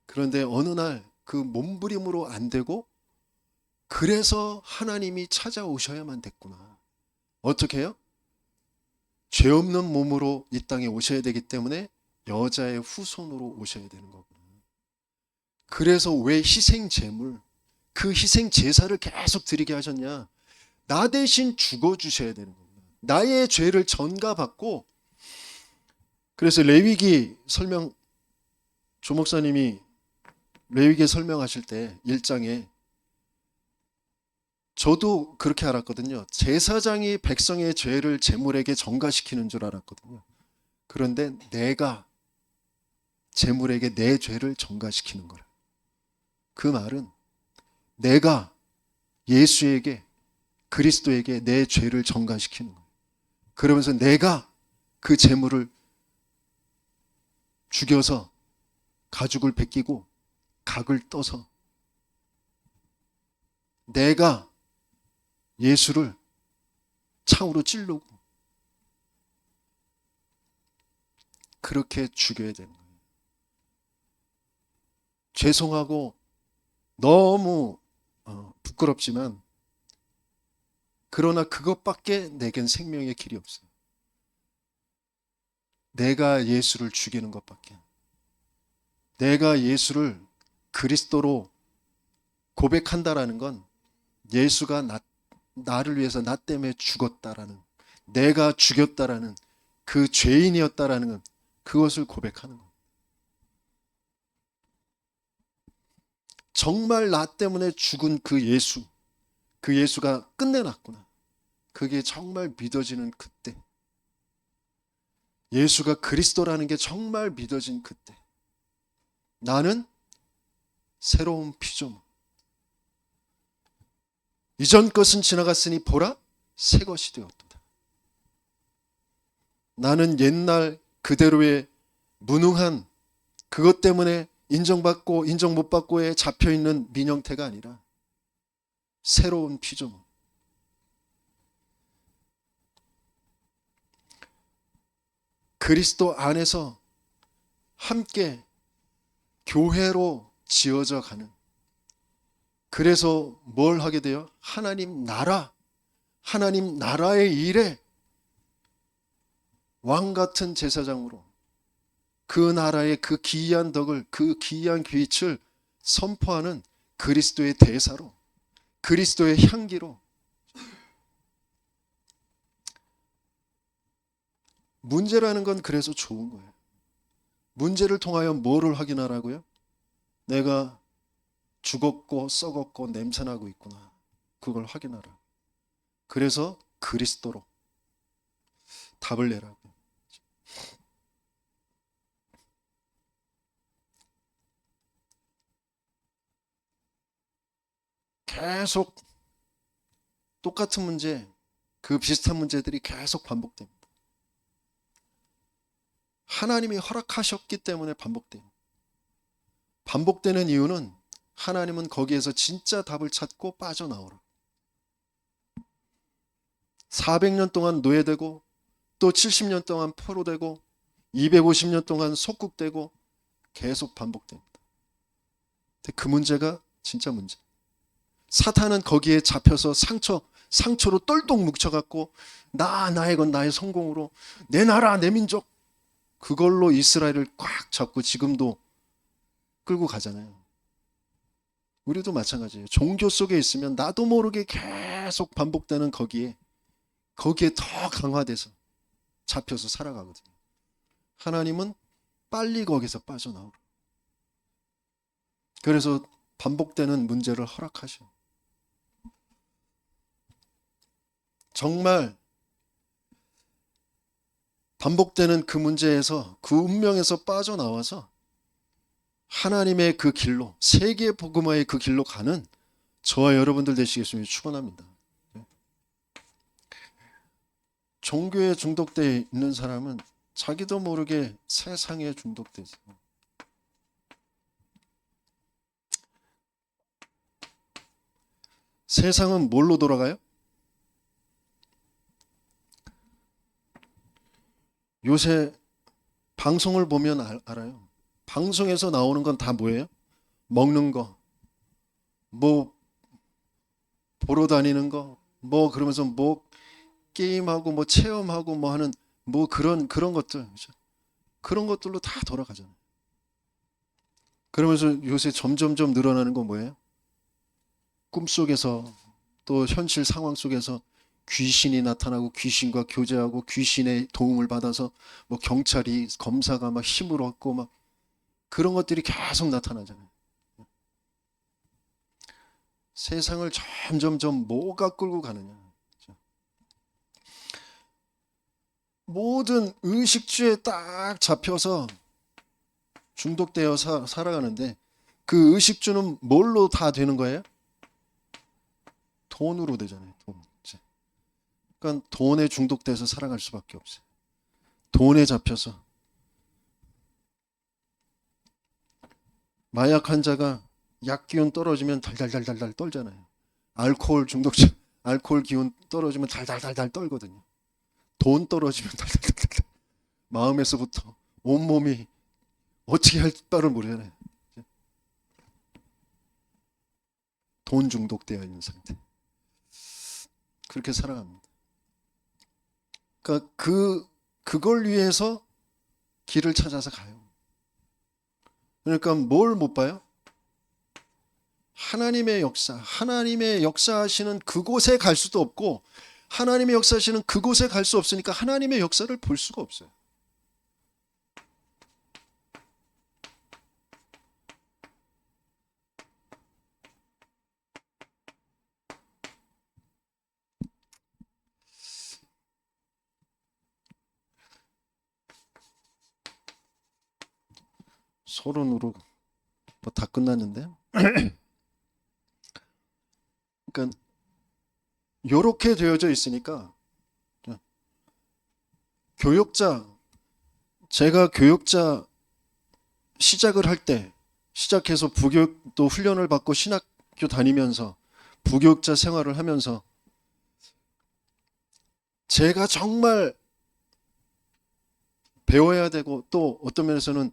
그런데 어느 날 그 몸부림으로 안 되고, 그래서 하나님이 찾아오셔야만 됐구나. 어떻게 해요? 죄 없는 몸으로 이 땅에 오셔야 되기 때문에 여자의 후손으로 오셔야 되는 거구나. 그래서 왜 희생 제물, 그 희생 제사를 계속 드리게 하셨냐? 나 대신 죽어주셔야 되는 거구나. 나의 죄를 전가받고. 그래서 레위기 설명, 조 목사님이 레위기 설명하실 때 1장에 저도 그렇게 알았거든요. 제사장이 백성의 죄를 제물에게 전가시키는 줄 알았거든요. 그런데 내가 제물에게 내 죄를 전가시키는 거라. 그 말은 내가 예수에게, 그리스도에게 내 죄를 전가시키는 거예요. 그러면서 내가 그 제물을 죽여서 가죽을 벗기고 각을 떠서 내가 예수를 창으로 찌르고 그렇게 죽여야 되는 거예요. 죄송하고 너무 부끄럽지만, 그러나 그것밖에 내겐 생명의 길이 없어요. 내가 예수를 죽이는 것밖에. 내가 예수를 그리스도로 고백한다라는 건 예수가 나를 위해서 나 때문에 죽었다라는, 내가 죽였다라는, 그 죄인이었다라는 건 그것을 고백하는 겁니다. 정말 나 때문에 죽은 그 예수가 끝내놨구나. 그게 정말 믿어지는 그때, 예수가 그리스도라는 게 정말 믿어진 그때, 나는 새로운 피조물, 이전 것은 지나갔으니 보라 새 것이 되었도다. 나는 옛날 그대로의 무능한, 그것 때문에 인정받고 인정 못 받고에 잡혀있는 민영태가 아니라 새로운 피조물. 그리스도 안에서 함께 교회로 지어져 가는, 그래서 뭘 하게 돼요? 하나님 나라의 일에 왕 같은 제사장으로 그 나라의 그 기이한 덕을, 그 기이한 빛을 선포하는 그리스도의 대사로, 그리스도의 향기로. 문제라는 건 그래서 좋은 거예요. 문제를 통하여 뭐를 확인하라고요? 내가 죽었고 썩었고 냄새나고 있구나. 그걸 확인하라. 그래서 그리스도로 답을 내라고. 계속 똑같은 문제, 그 비슷한 문제들이 계속 반복됩니다. 하나님이 허락하셨기 때문에 반복돼요. 반복되는 이유는 하나님은 거기에서 진짜 답을 찾고 빠져나오라. 400년 동안 노예되고, 또 70년 동안 포로되고, 250년 동안 속국되고, 계속 반복됩니다. 근데 그 문제가 진짜 문제. 사탄은 거기에 잡혀서 상처, 상처로 똘똘 뭉쳐갖고 나의 건 나의 성공으로 내 나라 내 민족 그걸로 이스라엘을 꽉 잡고 지금도 끌고 가잖아요. 우리도 마찬가지예요. 종교 속에 있으면 나도 모르게 계속 반복되는 거기에 더 강화돼서 잡혀서 살아가거든요. 하나님은 빨리 거기서 빠져나오고 그래서 반복되는 문제를 허락하셔. 정말 반복되는 그 문제에서 그 운명에서 빠져나와서 하나님의 그 길로 세계 복음화의 그 길로 가는 저와 여러분들 되시겠으면 축원합니다. 종교에 중독되어 있는 사람은 자기도 모르게 세상에 중독되죠. 세상은 뭘로 돌아가요? 요새 방송을 보면 알아요. 방송에서 나오는 건 다 뭐예요? 먹는 거, 뭐 보러 다니는 거, 뭐 그러면서 뭐 게임하고 뭐 체험하고 뭐 하는 뭐 그런 것들, 그런 것들로 다 돌아가잖아요. 그러면서 요새 점점점 늘어나는 건 뭐예요? 꿈속에서 또 현실 상황 속에서 귀신이 나타나고 귀신과 교제하고 귀신의 도움을 받아서 뭐 경찰이 검사가 막 힘을 얻고 막 그런 것들이 계속 나타나잖아요. 세상을 점점점 뭐가 끌고 가느냐. 모든 의식주에 딱 잡혀서 중독되어 살아가는데 그 의식주는 뭘로 다 되는 거예요? 돈으로 되잖아요. 돈. 그러니까 돈에 중독돼서 살아갈 수밖에 없어요. 돈에 잡혀서. 마약 환자가 약 기운 떨어지면 달달달달달 떨잖아요. 알코올 중독자, 알코올 기운 떨어지면 달달달달 떨거든요. 돈 떨어지면 달달달달. 마음에서부터 온몸이 어떻게 할 바를 모르잖아요. 돈 중독되어 있는 상태. 그렇게 살아갑니다. 그러니까 그걸 위해서 길을 찾아서 가요. 그러니까 뭘 못 봐요? 하나님의 역사하시는 그곳에 갈 수도 없고 하나님의 역사하시는 그곳에 갈 수 없으니까 하나님의 역사를 볼 수가 없어요. 서론으로 뭐 다 끝났는데요. 그러니까 이렇게 되어져 있으니까 제가 교육자 시작을 할 때 시작해서 부교육도 훈련을 받고 신학교 다니면서 부교육자 생활을 하면서 제가 정말 배워야 되고 또 어떤 면에서는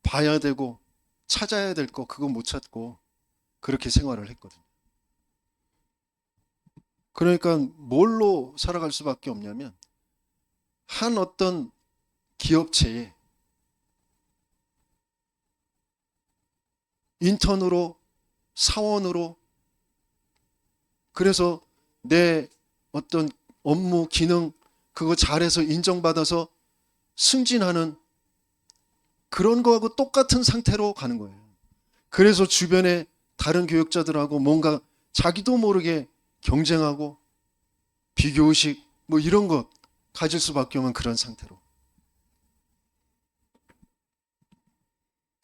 봐야 되고 찾아야 될 거 그거 못 찾고 그렇게 생활을 했거든요. 그러니까 뭘로 살아갈 수밖에 없냐면 한 어떤 기업체에 인턴으로 사원으로 그래서 내 어떤 업무 기능 그거 잘해서 인정받아서 승진하는 그런 거하고 똑같은 상태로 가는 거예요. 그래서 주변에 다른 교육자들하고 뭔가 자기도 모르게 경쟁하고 비교의식 뭐 이런 것 가질 수밖에 없는 그런 상태로.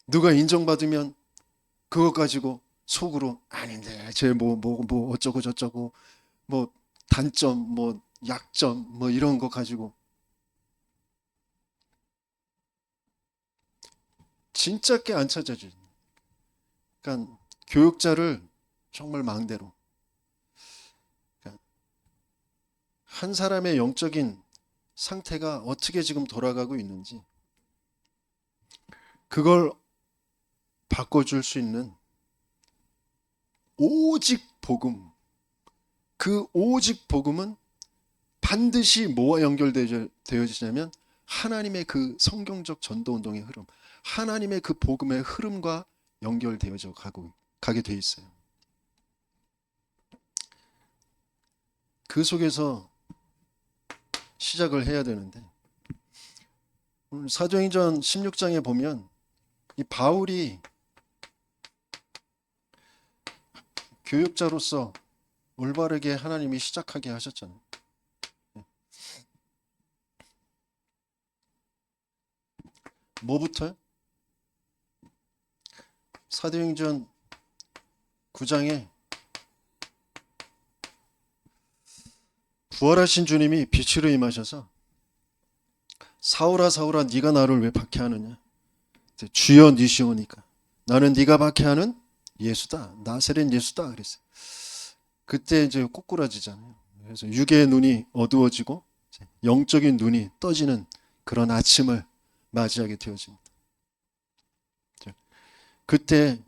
누가 인정받으면 그것 가지고 속으로 아닌데 쟤 뭐 어쩌고 저쩌고 뭐 단점 뭐 약점 뭐 이런 거 가지고 진짜 게 안 찾아지. 그러니까 교육자를 정말 망대로 그러니까 한 사람의 영적인 상태가 어떻게 지금 돌아가고 있는지 그걸 바꿔줄 수 있는 오직 복음 그 오직 복음은 반드시 뭐와 연결되어지냐면 하나님의 그 성경적 전도운동의 흐름, 하나님의 그 복음의 흐름과 연결되어져 가게 돼 있어요. 그 속에서 시작을 해야 되는데, 오늘 사도행전 16장에 보면 이 바울이 교육자로서 올바르게 하나님이 시작하게 하셨잖아요. 뭐부터요? 사도행전 9장에 부활하신 주님이 빛으로 임하셔서 사울아 사울아 네가 나를 왜 박해하느냐, 주여 니시오니까 나는 네가 박해하는 예수다, 나사렛 예수다 그랬어요. 그때 이제 꼬꾸라지잖아요. 그래서 육의 눈이 어두워지고 영적인 눈이 떠지는 그런 아침을 맞이하게 되어집니다. 그때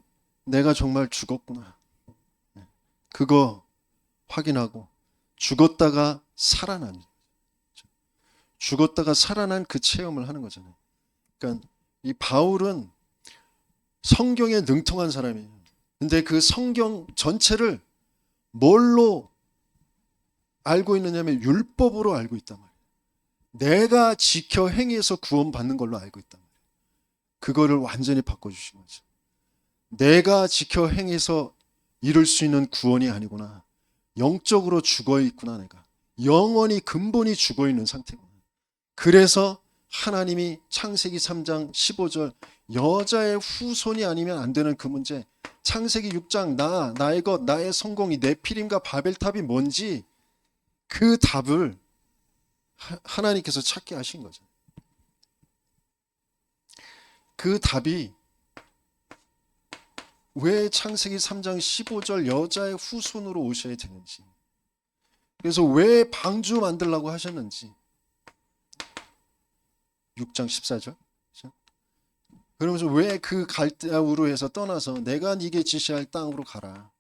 내가 정말 죽었구나, 그거 확인하고 죽었다가 살아난 그 체험을 하는 거잖아요. 그러니까 이 바울은 성경에 능통한 사람이에요. 근데 그 성경 전체를 뭘로 알고 있느냐면 율법으로 알고 있단 말이에요. 내가 지켜 행해서 구원받는 걸로 알고 있단 말이에요. 그거를 완전히 바꿔주신 거죠. 내가 지켜 행해서 이룰 수 있는 구원이 아니구나, 영적으로 죽어있구나, 내가 영원히 근본이 죽어있는 상태구나. 그래서 하나님이 창세기 3장 15절 여자의 후손이 아니면 안 되는 그 문제, 창세기 6장 나의 것, 나의 성공이 네피림과 바벨탑이 뭔지 그 답을 하나님께서 찾게 하신 거죠. 그 답이 왜 창세기 3장 15절 여자의 후손으로 오셔야 되는지, 그래서 왜 방주 만들라고 하셨는지 6장 14절. 그러면서 왜 그 갈대아우로 해서 떠나서 내가 네게 지시할 땅으로 가라,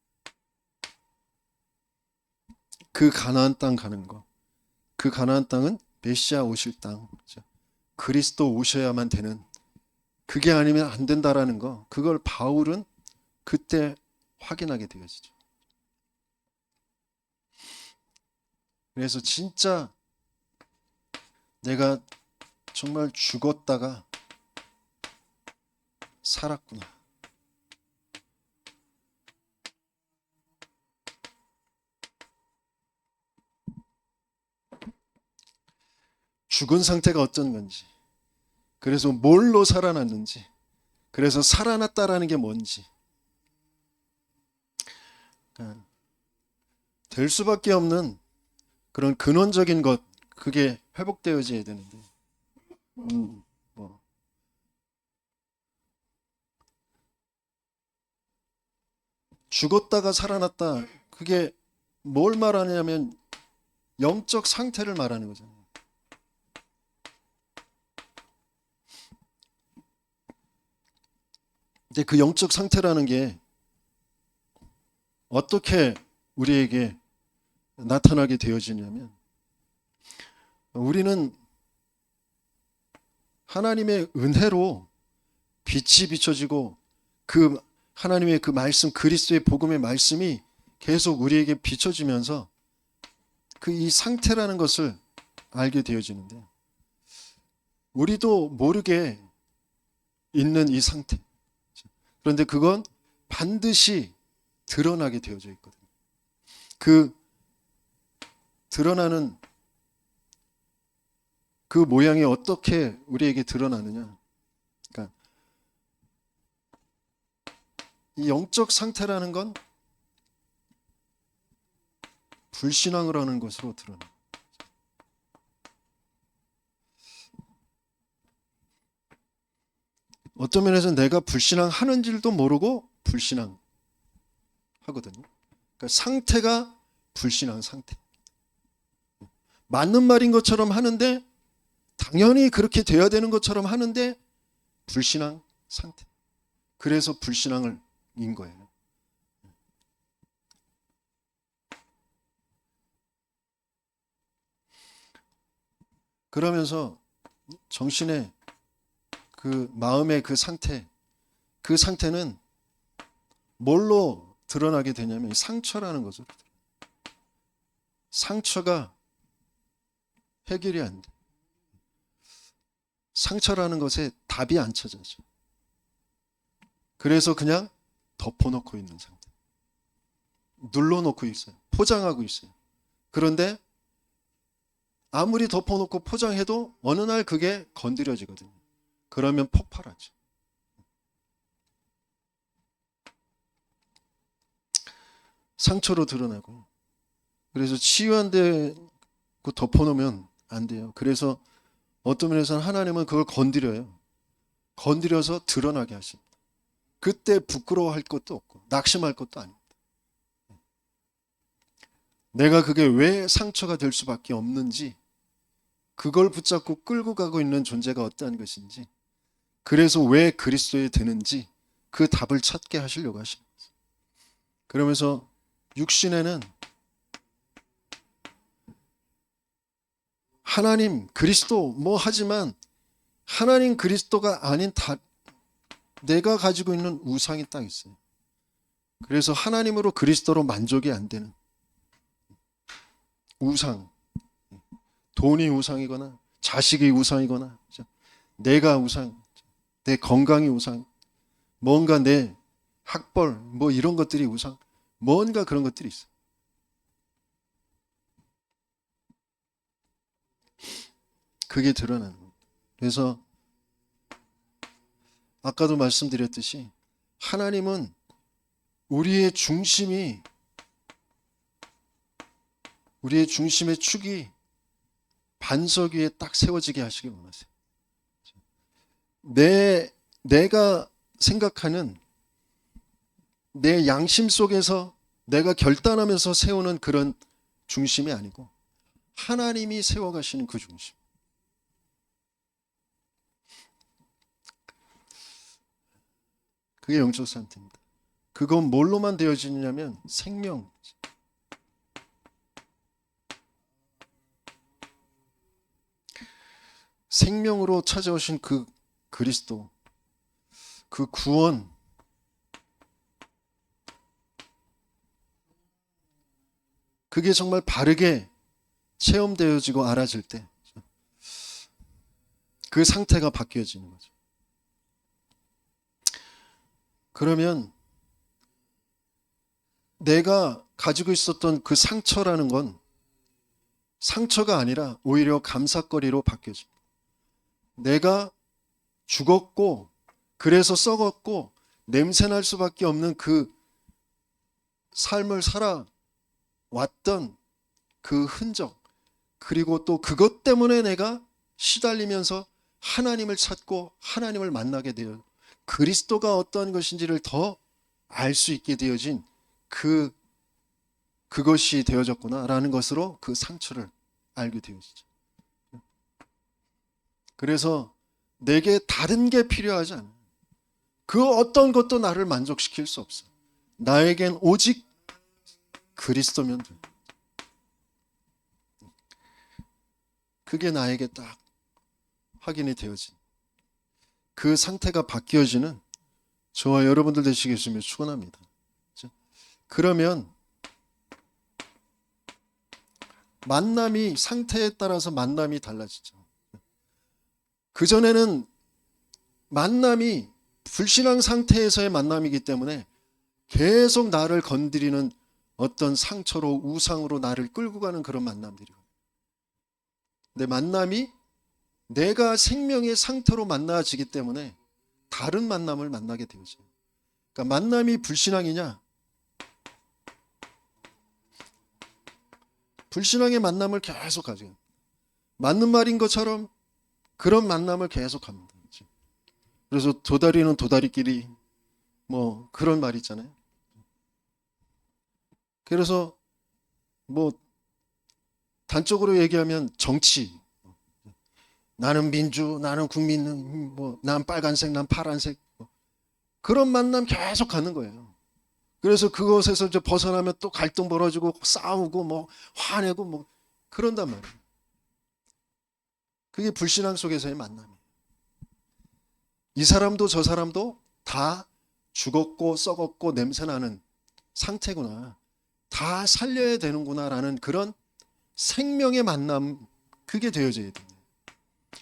그 가나안 땅 가는 거. 그 가나안 땅은 메시아 오실 땅, 그리스도 오셔야만 되는, 그게 아니면 안 된다라는 거, 그걸 바울은 그때 확인하게 되어지죠. 그래서 진짜 내가 정말 죽었다가 살았구나, 죽은 상태가 어떤 건지, 그래서 뭘로 살아났는지, 그래서 살아났다라는 게 뭔지, 될 수밖에 없는 그런 근원적인 것, 그게 회복되어져야 되는데, 뭐 죽었다가 살아났다, 그게 뭘 말하냐면 영적 상태를 말하는 거잖아요. 근데 그 영적 상태라는 게 어떻게 우리에게 나타나게 되어지냐면, 우리는 하나님의 은혜로 빛이 비춰지고 그 하나님의 그 말씀, 그리스도의 복음의 말씀이 계속 우리에게 비춰지면서 그 이 상태라는 것을 알게 되어지는데, 우리도 모르게 있는 이 상태, 그런데 그건 반드시 드러나게 되어져 있거든요. 그 드러나는 그 모양이 어떻게 우리에게 드러나느냐, 그러니까 이 영적 상태라는 건 불신앙을 하는 것으로 드러나. 어떤 면에서 내가 불신앙하는 줄도 모르고 불신앙 하거든요. 그러니까 상태가 불신앙 상태. 맞는 말인 것처럼 하는데, 당연히 그렇게 돼야 되는 것처럼 하는데 불신앙 상태. 그래서 불신앙을 인 거예요. 그러면서 정신의 그 마음의 그 상태는 뭘로 드러나게 되냐면 상처라는 것으로. 상처가 해결이 안 돼. 상처라는 것에 답이 안 찾아져. 그래서 그냥 덮어놓고 있는 상태. 눌러놓고 있어요. 포장하고 있어요. 그런데 아무리 덮어놓고 포장해도 어느 날 그게 건드려지거든요. 그러면 폭발하죠. 상처로 드러나고. 그래서 치유 안 되고 덮어놓으면 안 돼요. 그래서 어떤 면에서는 하나님은 그걸 건드려요. 건드려서 드러나게 하십니다. 그때 부끄러워할 것도 없고 낙심할 것도 아닙니다. 내가 그게 왜 상처가 될 수밖에 없는지, 그걸 붙잡고 끌고 가고 있는 존재가 어떠한 것인지, 그래서 왜 그리스도에 드는지 그 답을 찾게 하시려고 하십니다. 그러면서 육신에는 하나님, 그리스도 뭐 하지만 하나님 그리스도가 아닌 내가 가지고 있는 우상이 딱 있어요. 그래서 하나님으로 그리스도로 만족이 안 되는 우상, 돈이 우상이거나 자식이 우상이거나 내가 우상, 내 건강이 우상, 뭔가 내 학벌 뭐 이런 것들이 우상, 뭔가 그런 것들이 있어. 그게 드러나는 거예요. 그래서 아까도 말씀드렸듯이 하나님은 우리의 중심의 축이 반석 위에 딱 세워지게 하시길 원하세요. 내가 생각하는 내 양심 속에서 내가 결단하면서 세우는 그런 중심이 아니고 하나님이 세워가시는 그 중심. 그게 영적 상태입니다. 그건 뭘로만 되어지냐면 생명. 생명으로 찾아오신 그 그리스도, 그 구원, 그게 정말 바르게 체험되어지고 알아질 때 그 상태가 바뀌어지는 거죠. 그러면 내가 가지고 있었던 그 상처라는 건 상처가 아니라 오히려 감사거리로 바뀌어집니다. 내가 죽었고 그래서 썩었고 냄새날 수밖에 없는 그 삶을 살아왔던 그 흔적, 그리고 또 그것 때문에 내가 시달리면서 하나님을 찾고 하나님을 만나게 되어 그리스도가 어떠한 것인지를 더 알 수 있게 되어진 그것이 되어졌구나라는 것으로 그 상처를 알게 되어지죠. 그래서 내게 다른 게 필요하지 않아요. 그 어떤 것도 나를 만족시킬 수 없어. 나에겐 오직 그리스도면 돼. 그게 나에게 딱 확인이 되어진 그 상태가 바뀌어지는 저와 여러분들 되시겠으면 축원합니다. 그러면 만남이, 상태에 따라서 만남이 달라지죠. 그전에는 만남이 불신앙 상태에서의 만남이기 때문에 계속 나를 건드리는 어떤 상처로, 우상으로 나를 끌고 가는 그런 만남들이고, 근데 만남이 내가 생명의 상태로 만나지기 때문에 다른 만남을 만나게 되죠. 그러니까 만남이 불신앙이냐? 불신앙의 만남을 계속 가져요. 맞는 말인 것처럼 그런 만남을 계속 합니다. 그래서 도다리는 도다리끼리 뭐 그런 말 있잖아요. 그래서 뭐 단적으로 얘기하면 정치, 나는 민주, 나는 국민, 난 빨간색, 난 파란색, 그런 만남 계속 가는 거예요. 그래서 그것에서 이제 벗어나면 또 갈등 벌어지고 싸우고 뭐 화내고 뭐 그런단 말이에요. 그게 불신앙 속에서의 만남이에요. 이 사람도 저 사람도 다 죽었고 썩었고 냄새나는 상태구나. 다 살려야 되는구나라는 그런 생명의 만남, 그게 되어져야 돼요.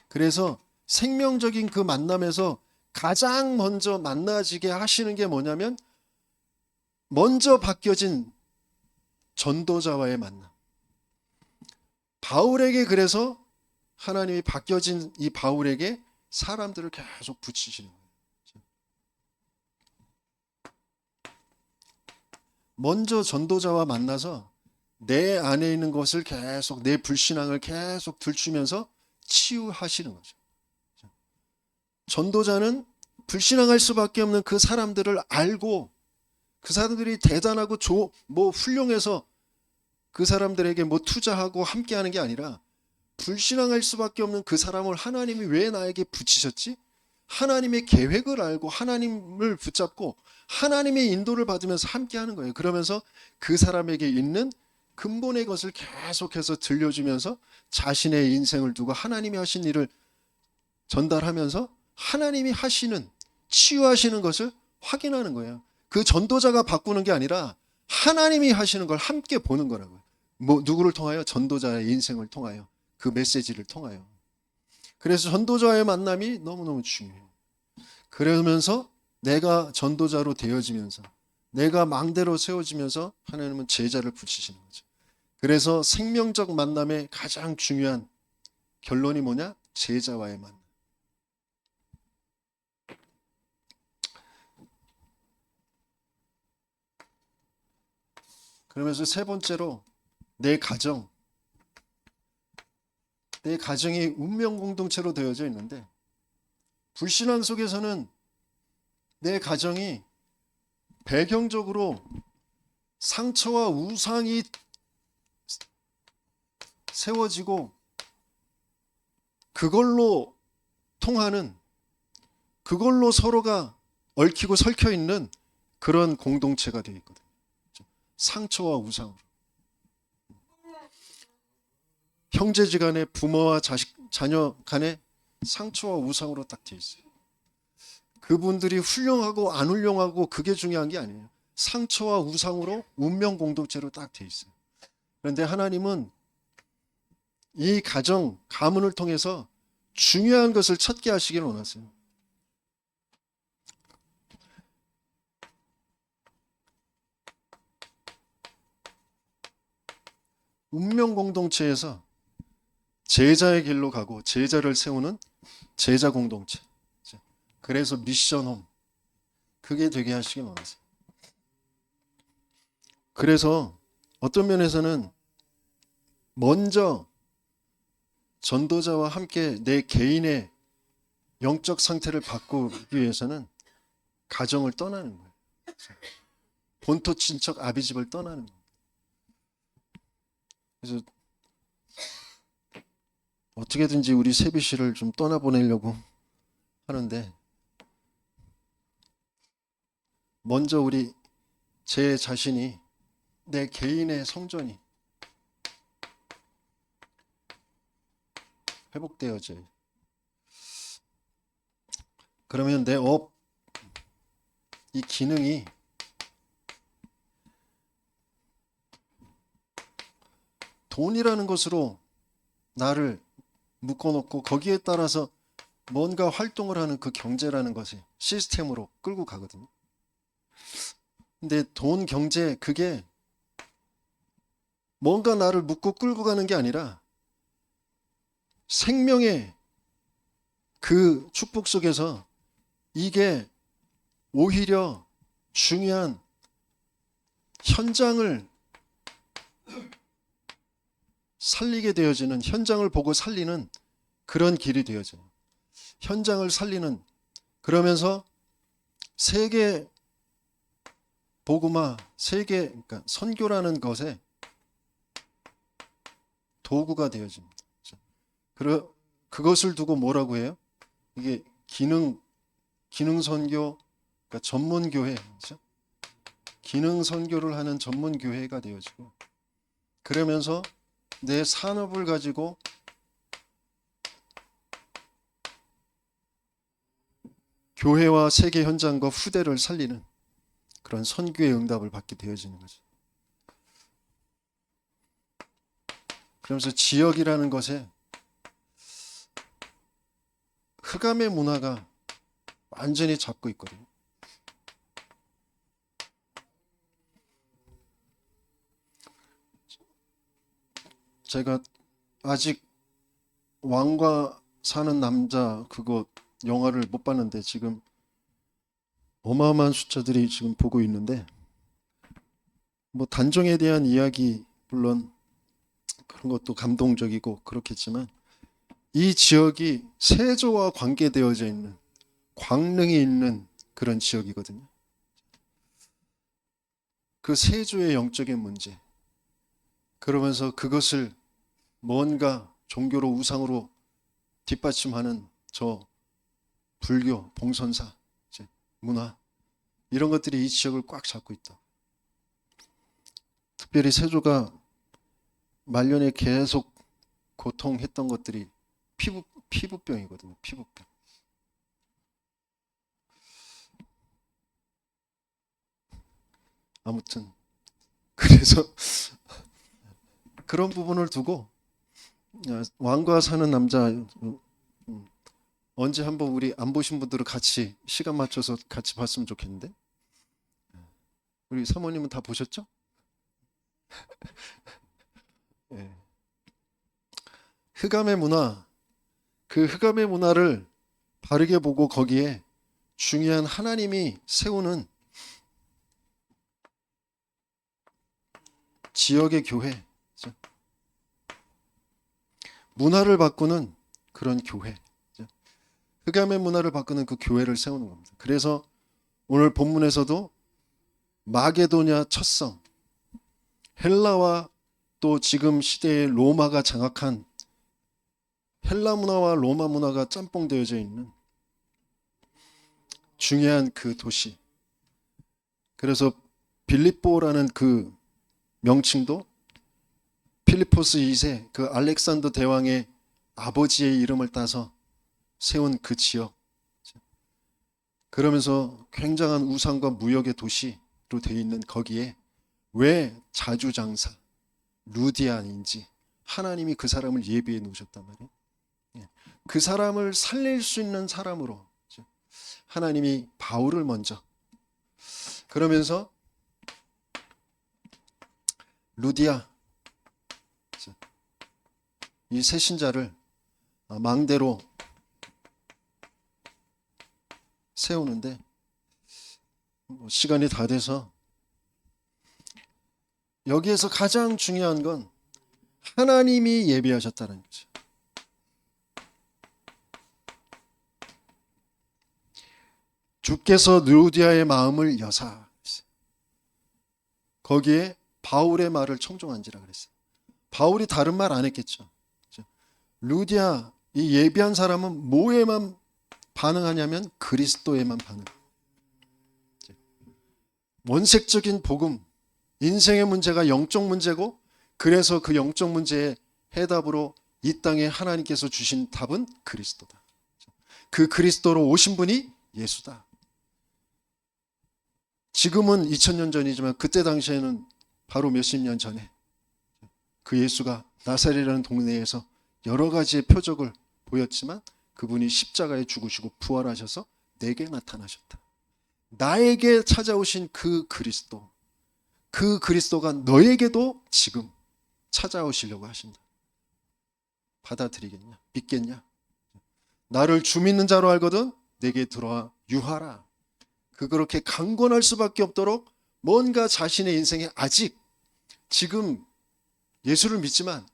그래서 생명적인 그 만남에서 가장 먼저 만나지게 하시는 게 뭐냐면 먼저 바뀌어진 전도자와의 만남. 바울에게 그래서 하나님이 바뀌어진 이 바울에게 사람들을 계속 붙이시는 거예요. 먼저 전도자와 만나서 내 안에 있는 것을 계속, 내 불신앙을 계속 들추면서 치유하시는 거죠. 전도자는 불신앙할 수밖에 없는 그 사람들을 알고 그 사람들이 대단하고 훌륭해서 그 사람들에게 투자하고 함께하는 게 아니라 불신앙할 수밖에 없는 그 사람을 하나님이 왜 나에게 붙이셨지? 하나님의 계획을 알고 하나님을 붙잡고 하나님의 인도를 받으면서 함께하는 거예요. 그러면서 그 사람에게 있는 근본의 것을 계속해서 들려주면서 자신의 인생을 두고 하나님이 하신 일을 전달하면서 하나님이 하시는, 치유하시는 것을 확인하는 거예요. 그 전도자가 바꾸는 게 아니라 하나님이 하시는 걸 함께 보는 거라고요. 누구를 통하여? 전도자의 인생을 통하여, 그 메시지를 통하여. 그래서 전도자의 만남이 너무너무 중요해요. 그러면서 내가 전도자로 되어지면서 내가 망대로 세워지면서 하나님은 제자를 붙이시는 거죠. 그래서 생명적 만남의 가장 중요한 결론이 뭐냐? 제자와의 만남. 그러면서 세 번째로 내 가정이 운명 공동체로 되어져 있는데, 불신앙 속에서는 내 가정이 배경적으로 상처와 우상이 세워지고 그걸로 통하는, 그걸로 서로가 얽히고 설켜 있는 그런 공동체가 되어 있거든요. 상처와 우상으로. 형제지간에, 부모와 자녀 간에 상처와 우상으로 딱 되어 있어요. 그분들이 훌륭하고 안 훌륭하고 그게 중요한 게 아니에요. 상처와 우상으로 운명 공동체로 딱 되어 있어요. 그런데 하나님은 이 가정, 가문을 통해서 중요한 것을 찾게 하시기를 원하세요. 운명 공동체에서 제자의 길로 가고 제자를 세우는 제자 공동체. 그래서 미션홈, 그게 되게 하시기 원하세요. 그래서 어떤 면에서는 먼저 전도자와 함께 내 개인의 영적 상태를 바꾸기 위해서는 가정을 떠나는 거예요. 본토 친척 아비집을 떠나는 거예요. 그래서 어떻게든지 우리 세비 씨를 좀 떠나보내려고 하는데, 먼저 제 자신이, 내 개인의 성전이 회복되어져요. 그러면 내 이 기능이 돈이라는 것으로 나를 묶어놓고 거기에 따라서 뭔가 활동을 하는 그 경제라는 것이 시스템으로 끌고 가거든요. 근데 돈, 경제, 그게 뭔가 나를 묶고 끌고 가는 게 아니라 생명의 그 축복 속에서 이게 오히려 중요한 현장을 살리게 되어지는, 현장을 보고 살리는 그런 길이 되어져요. 현장을 살리는, 그러면서 세계 복음화, 그러니까 선교라는 것에 도구가 되어집니다. 그것을 두고 뭐라고 해요? 이게 기능 선교, 그러니까 전문 교회, 그렇죠? 기능 선교를 하는 전문 교회가 되어지고, 그러면서 내 산업을 가지고 교회와 세계 현장과 후대를 살리는 그런 선교의 응답을 받게 되어지는 거죠. 그러면서 지역이라는 것에 흑암의 문화가 완전히 잡고 있거든요. 제가 아직 왕과 사는 남자 그거 영화를 못 봤는데 지금 어마어마한 숫자들이 지금 보고 있는데, 뭐 단종에 대한 이야기 물론 그런 것도 감동적이고 그렇겠지만 이 지역이 세조와 관계되어져 있는 광릉이 있는 그런 지역이거든요. 그 세조의 영적인 문제, 그러면서 그것을 뭔가 종교로 우상으로 뒷받침하는 저 불교, 봉선사, 문화, 이런 것들이 이 지역을 꽉 잡고 있다. 특별히 세조가 말년에 계속 고통했던 것들이 피부병이거든요. 피부병. 아무튼 그래서 그런 부분을 두고 왕과 사는 남자 언제 한번 우리 안 보신 분들은 같이 시간 맞춰서 같이 봤으면 좋겠는데, 우리 사모님은 다 보셨죠? 네. 흑암의 문화, 그 흑암의 문화를 바르게 보고 거기에 중요한 하나님이 세우는 지역의 교회, 문화를 바꾸는 그런 교회, 흑암의 문화를 바꾸는 그 교회를 세우는 겁니다. 그래서 오늘 본문에서도 마게도냐 첫성, 헬라와 또 지금 시대의 로마가 장악한 헬라 문화와 로마 문화가 짬뽕되어져 있는 중요한 그 도시. 그래서 빌립보라는 그 명칭도 필리포스 2세 그 알렉산더 대왕의 아버지의 이름을 따서 세운 그 지역. 그러면서 굉장한 우상과 무역의 도시로 되어 있는 거기에 왜 자주장사 루디안인지 하나님이 그 사람을 예비해 놓으셨단 말이에요. 그 사람을 살릴 수 있는 사람으로 하나님이 바울을 먼저, 그러면서 루디아 이 새신자를 망대로 세우는데 시간이 다 돼서 여기에서 가장 중요한 건 하나님이 예비하셨다는 거죠. 주께서 루디아의 마음을 여사, 거기에 바울의 말을 청종한지라 그랬어요. 바울이 다른 말 안 했겠죠. 루디아 이 예비한 사람은 뭐에만 반응하냐면 그리스도에만 반응. 원색적인 복음, 인생의 문제가 영적 문제고, 그래서 그 영적 문제의 해답으로 이 땅에 하나님께서 주신 답은 그리스도다. 그 그리스도로 오신 분이 예수다. 지금은 2000년 전이지만 그때 당시에는 바로 몇십 년 전에 그 예수가 나사렛이라는 동네에서 여러 가지의 표적을 보였지만 그분이 십자가에 죽으시고 부활하셔서 내게 나타나셨다. 나에게 찾아오신 그 그리스도, 그 그리스도가 너에게도 지금 찾아오시려고 하신다. 받아들이겠냐? 믿겠냐? 나를 주 믿는 자로 알거든 내게 들어와 유하라. 그렇게 강권할 수밖에 없도록 뭔가 자신의 인생에 아직 지금 예수를 믿지만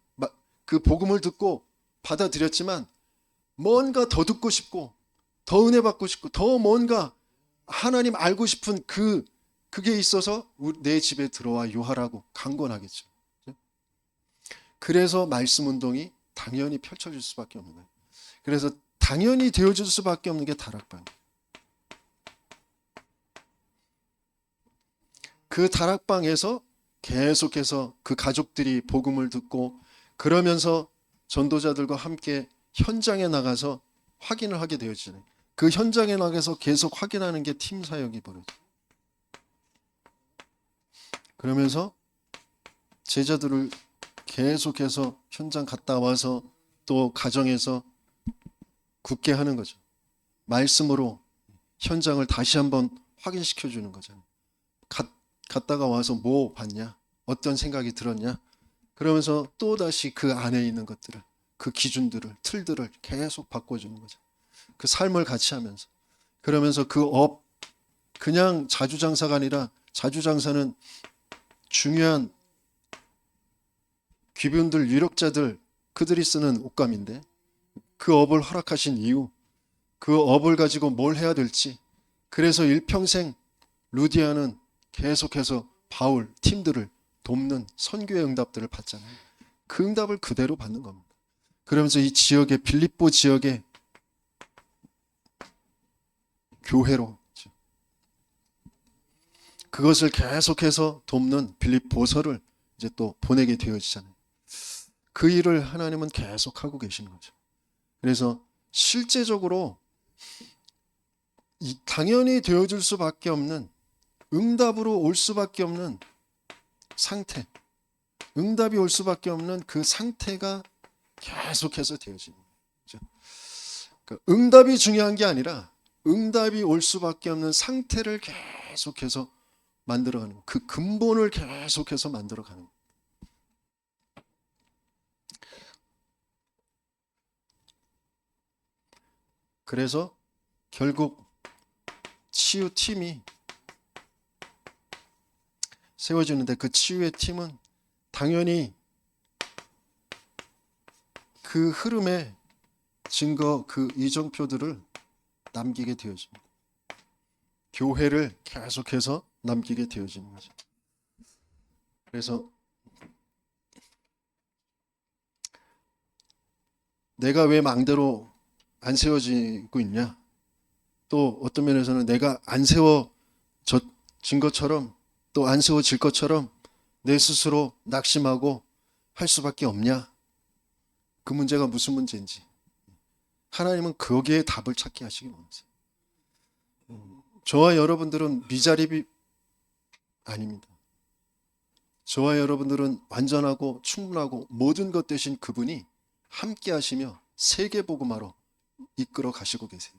그 복음을 듣고 받아들였지만 뭔가 더 듣고 싶고 더 은혜 받고 싶고 더 뭔가 하나님 알고 싶은 그게 있어서 내 집에 들어와 유하라고 강권하겠죠. 그래서 말씀 운동이 당연히 펼쳐질 수밖에 없는 거예요. 그래서 당연히 되어질 수밖에 없는 게 다락방이에요. 그 다락방에서 계속해서 그 가족들이 복음을 듣고 그러면서 전도자들과 함께 현장에 나가서 확인을 하게 되어지잖아요. 그 현장에 나가서 계속 확인하는 게 팀 사역이 벌어져요. 그러면서 제자들을 계속해서 현장 갔다 와서 또 가정에서 굳게 하는 거죠. 말씀으로 현장을 다시 한번 확인시켜 주는 거잖아요. 갔다가 와서 뭐 봤냐? 어떤 생각이 들었냐? 그러면서 또다시 그 안에 있는 것들을, 그 기준들을, 틀들을 계속 바꿔주는 거죠. 그 삶을 같이 하면서. 그러면서 그 그냥 자주장사가 아니라, 자주장사는 중요한 귀분들, 유력자들, 그들이 쓰는 옷감인데, 그 업을 허락하신 이유, 그 업을 가지고 뭘 해야 될지, 그래서 일평생 루디아는 계속해서 바울, 팀들을 돕는 선교의 응답들을 받잖아요. 그 응답을 그대로 받는 겁니다. 그러면서 이 지역의, 빌립보 지역의 교회로 그것을 계속해서 돕는 빌립보서를 이제 또 보내게 되어지잖아요. 그 일을 하나님은 계속하고 계시는 거죠. 그래서 실제적으로 당연히 되어줄 수밖에 없는, 응답으로 올 수밖에 없는 상태, 응답이 올 수밖에 없는 그 상태가 계속해서 되어지는 거죠. 그러니까 응답이 중요한 게 아니라 응답이 올 수밖에 없는 상태를 계속해서 만들어가는, 그 근본을 계속해서 만들어가는. 그래서 결국 치유팀이 세워지는데, 그 치유의 팀은 당연히 그 흐름의 증거, 그 이정표들을 남기게 되어집니다. 교회를 계속해서 남기게 되어지는 거죠. 그래서 내가 왜 망대로 안 세워지고 있냐? 또 어떤 면에서는 내가 안 세워진 것처럼, 또 안 세워질 것처럼 내 스스로 낙심하고 할 수밖에 없냐? 그 문제가 무슨 문제인지 하나님은 거기에 답을 찾게 하시기 원하세요. 저와 여러분들은 미자립이 아닙니다. 저와 여러분들은 완전하고 충분하고 모든 것 되신 그분이 함께 하시며 세계복음화로 이끌어 가시고 계세요.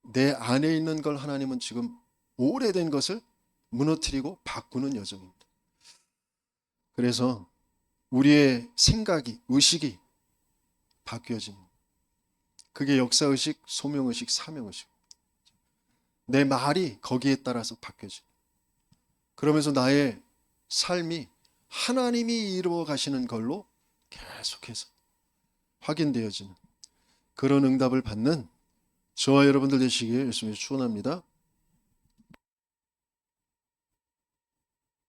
내 안에 있는 걸 하나님은 지금 오래된 것을 무너뜨리고 바꾸는 여정입니다. 그래서 우리의 생각이, 의식이 바뀌어집니다. 그게 역사의식, 소명의식, 사명의식. 내 말이 거기에 따라서 바뀌어집니다. 그러면서 나의 삶이 하나님이 이루어 가시는 걸로 계속해서 확인되어지는 그런 응답을 받는 저와 여러분들 되시기를 예수님의 축원합니다.